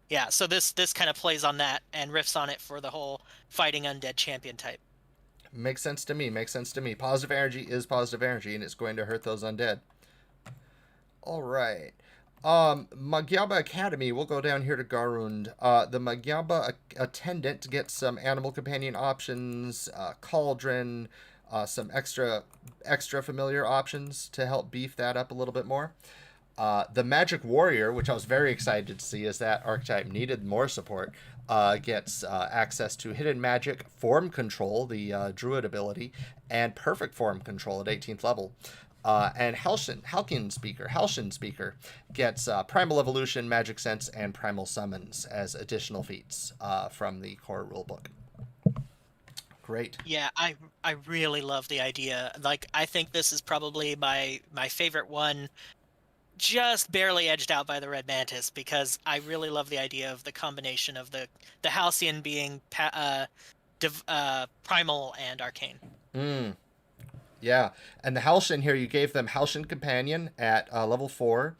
yeah, so this kind of plays on that and riffs on it for the whole fighting undead champion type.
Makes sense to me. Makes sense to me. Positive energy is positive energy, and it's going to hurt those undead. All right. Magyaba Academy, we'll go down here to Garund. The Magyaba Attendant gets some animal companion options, Cauldron, some extra familiar options to help beef that up a little bit more. The Magic Warrior, which I was very excited to see as that archetype needed more support, gets access to Hidden Magic, Form Control, the Druid ability, and Perfect Form Control at 18th level. And Halcyon Speaker gets Primal Evolution, Magic Sense, and Primal Summons as additional feats from the core rulebook. Great.
Yeah, I really love the idea. Like, I think this is probably my favorite one, just barely edged out by the Red Mantis, because I really love the idea of the combination of the Halcyon being primal and arcane.
Yeah, and the Halcyon here, you gave them Halcyon Companion at level 4.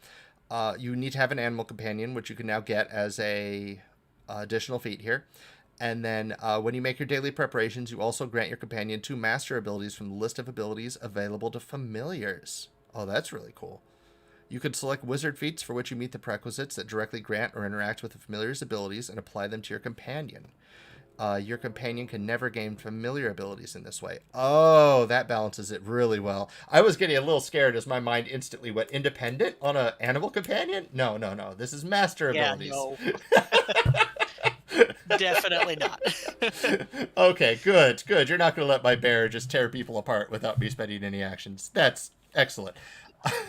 You need to have an animal companion, which you can now get as a additional feat here. And then when you make your daily preparations, you also grant your companion 2 master abilities from the list of abilities available to familiars. Oh, that's really cool. You could select wizard feats for which you meet the prerequisites that directly grant or interact with the familiar's abilities and apply them to your companion. Your companion can never gain familiar abilities in this way. Oh, that balances it really well. I was getting a little scared as my mind instantly went independent on an animal companion. No. This is master abilities.
No. Definitely not.
Okay, good. You're not going to let my bear just tear people apart without me spending any actions. That's excellent.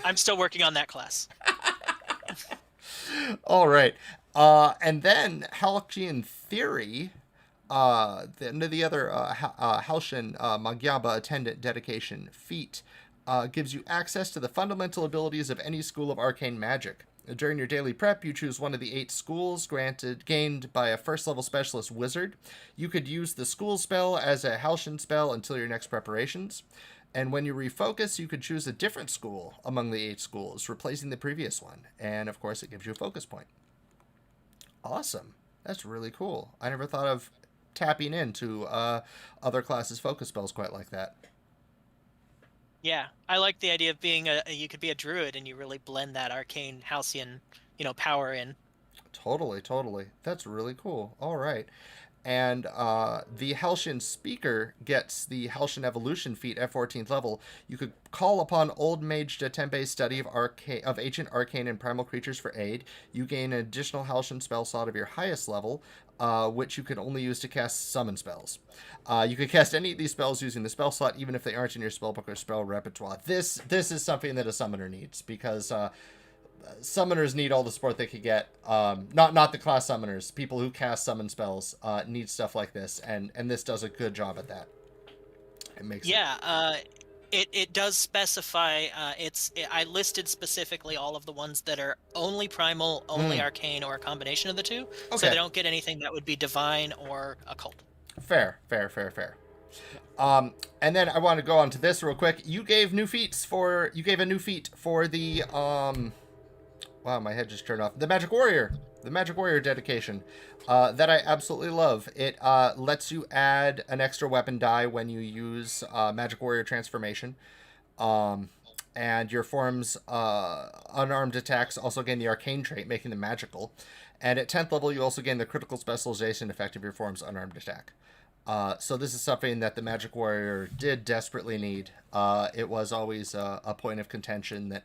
I'm still working on that class.
All right. And then Halcyon Theory, the other Halcyon Magyaba Attendant Dedication feat, gives you access to the fundamental abilities of any school of arcane magic. During your daily prep, you choose one of the 8 schools gained by a first-level specialist wizard. You could use the school spell as a Halcyon spell until your next preparations. And when you refocus, you could choose a different school among the 8 schools, replacing the previous one. And, of course, it gives you a focus point. Awesome. That's really cool. I never thought of tapping into other classes' focus spells quite like that.
Yeah, I like the idea of being you could be a druid and you really blend that arcane halcyon, power in.
Totally. That's really cool. All right. And the Halcyon Speaker gets the Halcyon Evolution feat at 14th level. You could call upon Old Mage Datembe's study of ancient arcane and primal creatures for aid. You gain an additional Halcyon spell slot of your highest level, which you can only use to cast summon spells. You could cast any of these spells using the spell slot, even if they aren't in your spellbook or spell repertoire. This is something that a summoner needs, because summoners need all the support they could get. Not the class summoners. People who cast summon spells need stuff like this, and this does a good job at that. It makes
It does specify. I listed specifically all of the ones that are only primal, only arcane, or a combination of the two, so they
Okay.
don't get anything that would be divine or occult.
Fair, fair, fair, fair. And then I want to go on to this real quick. You gave a new feat for the wow, my head just turned off. The Magic Warrior. The Magic Warrior dedication. That I absolutely love. It lets you add an extra weapon die when you use Magic Warrior transformation. And your form's unarmed attacks also gain the arcane trait, making them magical. And at 10th level, you also gain the critical specialization effect of your form's unarmed attack. So this is something that the Magic Warrior did desperately need. It was always a point of contention that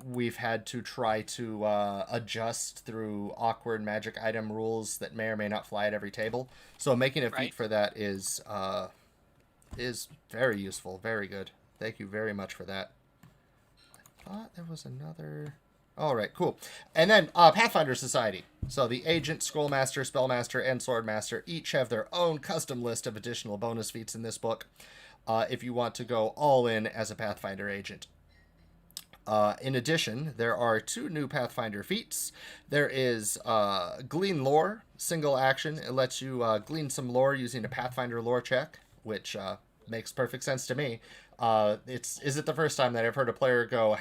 we've had to try to adjust through awkward magic item rules that may or may not fly at every table. So making a feat for that is very useful, very good. Thank you very much for that. I thought there was another... All right, cool. And then Pathfinder Society. So the Agent, Scrollmaster, Spellmaster, and Swordmaster each have their own custom list of additional bonus feats in this book if you want to go all in as a Pathfinder agent. In addition, there are 2 new Pathfinder feats. There is Glean Lore, single action. It lets you glean some lore using a Pathfinder lore check, which makes perfect sense to me. Is it the first time that I've heard a player go,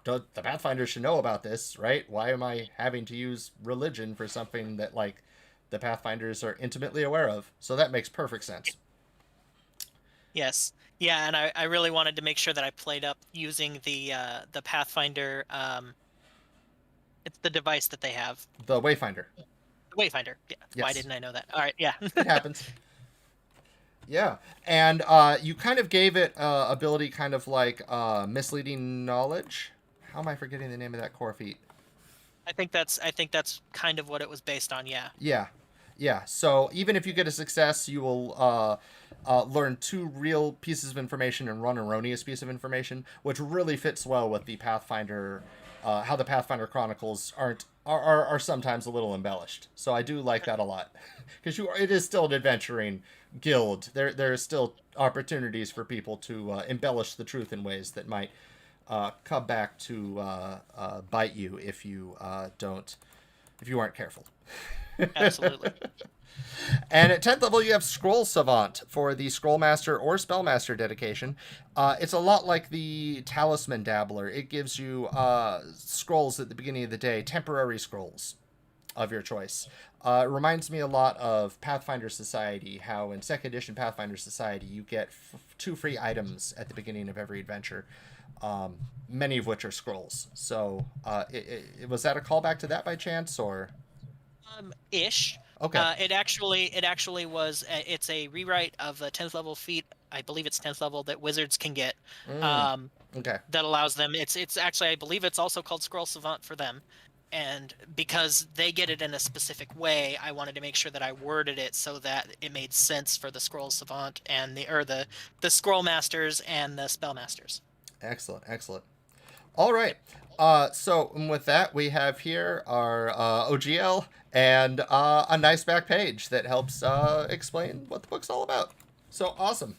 the Pathfinder should know about this, right? Why am I having to use religion for something that, like, the Pathfinders are intimately aware of? So that makes perfect sense.
Yes. Yeah, and I really wanted to make sure that I played up using the Pathfinder. It's the device that they have.
The Wayfinder.
Wayfinder. Yeah.
Yes.
Why didn't I know that? All right. Yeah.
It happens. Yeah, and you kind of gave it ability kind of like misleading knowledge. How am I forgetting the name of that core feat?
I think that's kind of what it was based on. Yeah.
Yeah. So even if you get a success, you will learn 2 real pieces of information and one erroneous piece of information, which really fits well with the Pathfinder. How the Pathfinder Chronicles are sometimes a little embellished. So I do like that a lot, because it is still an adventuring guild. There are still opportunities for people to embellish the truth in ways that might come back to bite you if you aren't careful.
Absolutely.
And at 10th level, you have Scroll Savant for the Scrollmaster or Spellmaster dedication. It's a lot like the Talisman Dabbler. It gives you scrolls at the beginning of the day, temporary scrolls of your choice. It reminds me a lot of Pathfinder Society, how in 2nd edition Pathfinder Society, you get 2 free items at the beginning of every adventure, many of which are scrolls. So was that a callback to that by chance, or?
Ish.
Okay.
It actually was. It's a rewrite of the 10th level feat. I believe it's 10th level that wizards can get.
Okay.
That allows them. It's actually, I believe it's also called Scroll Savant for them. And because they get it in a specific way, I wanted to make sure that I worded it so that it made sense for the Scroll Savant and the Scroll Masters and the Spell Masters.
Excellent. All right. So with that, we have here our OGL and a nice back page that helps explain what the book's all about. So awesome.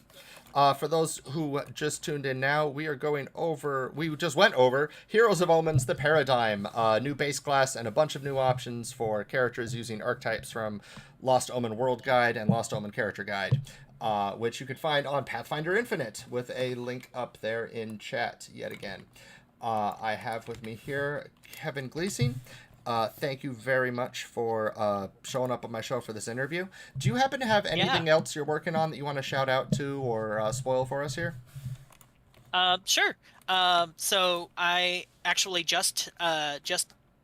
For those who just tuned in now, we just went over Heroes of Omens, the Paradigm, new base class, and a bunch of new options for characters using archetypes from Lost Omen World Guide and Lost Omen Character Guide, which you can find on Pathfinder Infinite with a link up there in chat yet again. I have with me here Kevin Glusing. Thank you very much for showing up on my show for this interview. Do you happen to have anything else you're working on that you want to shout out to or spoil for us here?
Sure. So I actually just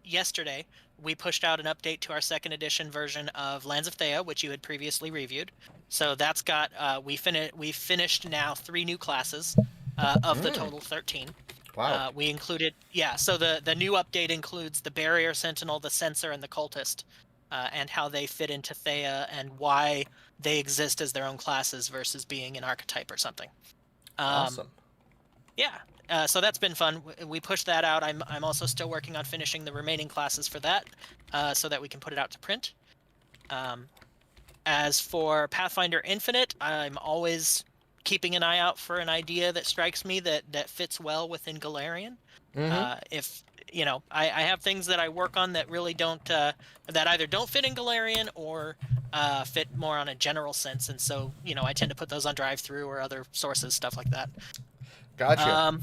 yesterday we pushed out an update to our 2nd edition version of Lands of Thea, which you had previously reviewed. So that's got we finished now 3 new classes of the total 13.
Wow.
We included, so the new update includes the Barrier Sentinel, the Censor, and the Cultist, and how they fit into Thea and why they exist as their own classes versus being an archetype or something.
Awesome.
Yeah, so that's been fun. We pushed that out. I'm also still working on finishing the remaining classes for that, so that we can put it out to print. As for Pathfinder Infinite, I'm always keeping an eye out for an idea that strikes me that fits well within Golarion. If I have things that I work on that really don't that either don't fit in Golarion or fit more on a general sense, and so I tend to put those on drive-through or other sources, stuff like that.
Gotcha.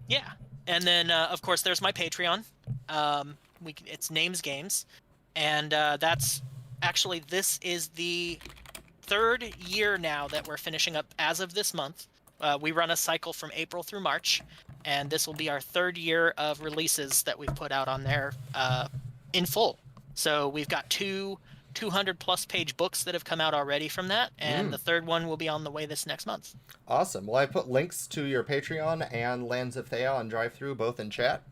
Yeah, and then of course there's my Patreon. It's Names Games, and that's actually, this is the 3rd year now that we're finishing up as of this month. We run a cycle from April through March, and this will be our 3rd year of releases that we've put out on there in full. So we've got 200 plus page books that have come out already from that, and the 3rd one will be on the way this next month.
Awesome. Well, I put links to your Patreon and Lands of Thea on drive-through both in chat.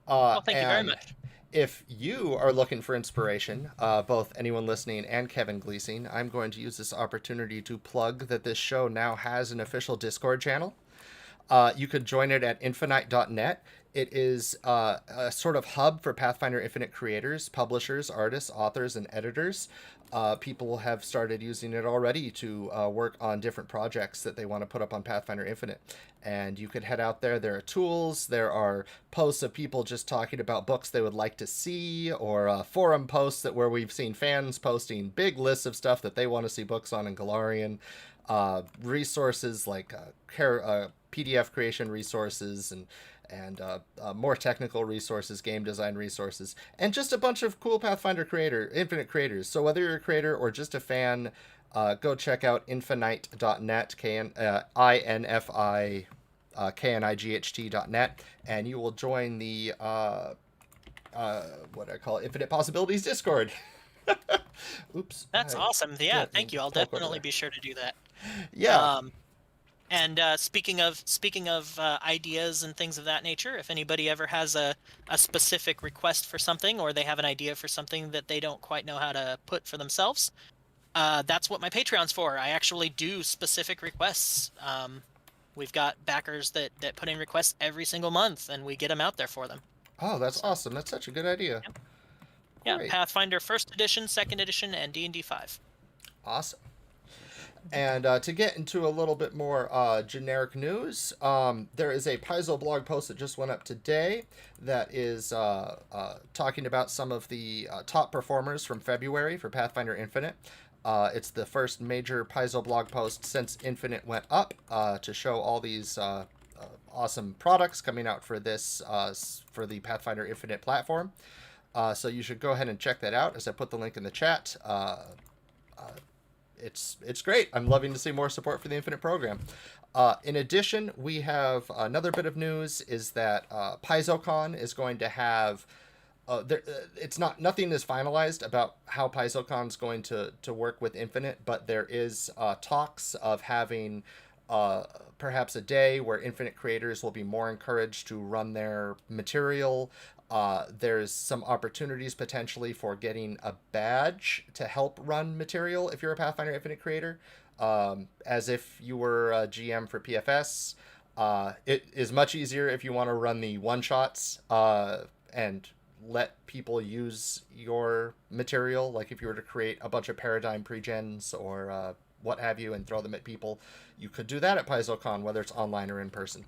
Well, thank you very much.
If you are looking for inspiration, both anyone listening and Kevin Glusing, I'm going to use this opportunity to plug that this show now has an official Discord channel. You could join it at Infiknight.net. It is a sort of hub for Pathfinder Infinite creators, publishers, artists, authors, and editors. People have started using it already to work on different projects that they want to put up on Pathfinder Infinite. And you could head out there. There are tools. There are posts of people just talking about books they would like to see, or forum posts where we've seen fans posting big lists of stuff that they want to see books on in Golarion. Resources like PDF creation resources and more technical resources, game design resources, and just a bunch of cool Pathfinder Infinite creators. So whether you're a creator or just a fan, go check out Infiknight.net, INFIKNIGHT.net, and you will join the what I call Infinite Possibilities Discord. Oops.
That's awesome. Yeah, thank you. I'll definitely be sure to do that.
Yeah.
And speaking of ideas and things of that nature, if anybody ever has a specific request for something, or they have an idea for something that they don't quite know how to put for themselves, that's what my Patreon's for. I actually do specific requests. We've got backers that put in requests every single month, and we get them out there for them.
Oh, that's awesome. That's such a good idea.
Yeah, Pathfinder 1st edition, 2nd edition, and D&D 5.
Awesome. And to get into a little bit more generic news, there is a Paizo blog post that just went up today that is talking about some of the top performers from February for Pathfinder Infinite. It's the first major Paizo blog post since Infinite went up to show all these awesome products coming out for this for the Pathfinder Infinite platform. So you should go ahead and check that out, as I put the link in the chat. It's great. I'm loving to see more support for the Infinite program. In addition, we have another bit of news, is that PaizoCon is going to have nothing is finalized about how PaizoCon is going to work with Infinite, but there is talks of having perhaps a day where Infinite creators will be more encouraged to run their material. There's some opportunities potentially for getting a badge to help run material if you're a Pathfinder Infinite creator, as if you were a GM for PFS. It is much easier if you want to run the one-shots and let people use your material, like if you were to create a bunch of Paradigm pre-gens or what have you and throw them at people. You could do that at PaizoCon, whether it's online or in person.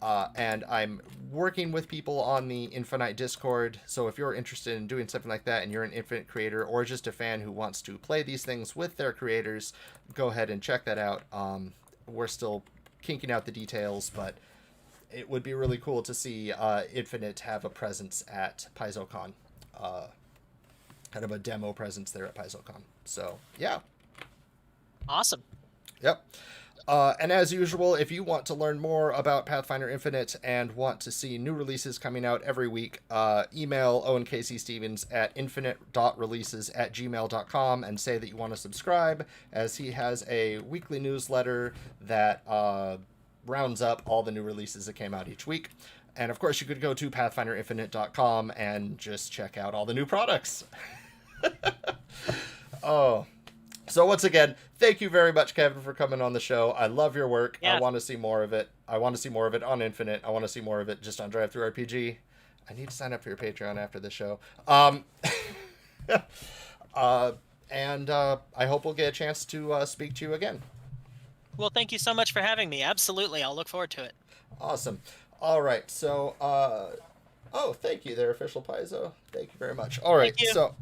And I'm working with people on the Infinite Discord, so if you're interested in doing something like that and you're an Infinite creator or just a fan who wants to play these things with their creators, go ahead and check that out. We're still kinking out the details, but it would be really cool to see Infinite have a presence at PaizoCon. Kind of a demo presence there at PaizoCon. So, yeah.
Awesome.
Yep. And as usual, if you want to learn more about Pathfinder Infinite and want to see new releases coming out every week, email Owen Casey Stevens at infinite.releases@gmail.com and say that you want to subscribe, as he has a weekly newsletter that rounds up all the new releases that came out each week. And of course, you could go to pathfinderinfinite.com and just check out all the new products. Oh. So once again, thank you very much, Kevin, for coming on the show. I love your work. Yeah. I want to see more of it. I want to see more of it on Infinite. I want to see more of it just on DriveThruRPG. I need to sign up for your Patreon after the show. And I hope we'll get a chance to speak to you again.
Well, thank you so much for having me. Absolutely, I'll look forward to it.
Awesome. All right, so oh, thank you there, Official Paizo. Thank you very much. All
Thank
right,
you.
so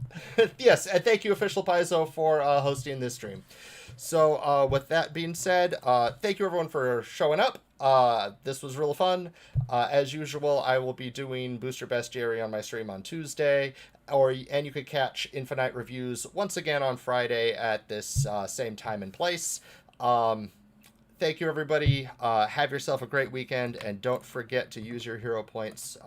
yes, and thank you, Official Paizo, for hosting this stream. So with that being said, thank you everyone for showing up. This was real fun. As usual, I will be doing Booster Bestiary on my stream on Tuesday, and you could catch Infinite reviews once again on Friday at this same time and place. Thank you, everybody. Have yourself a great weekend, and don't forget to use your hero points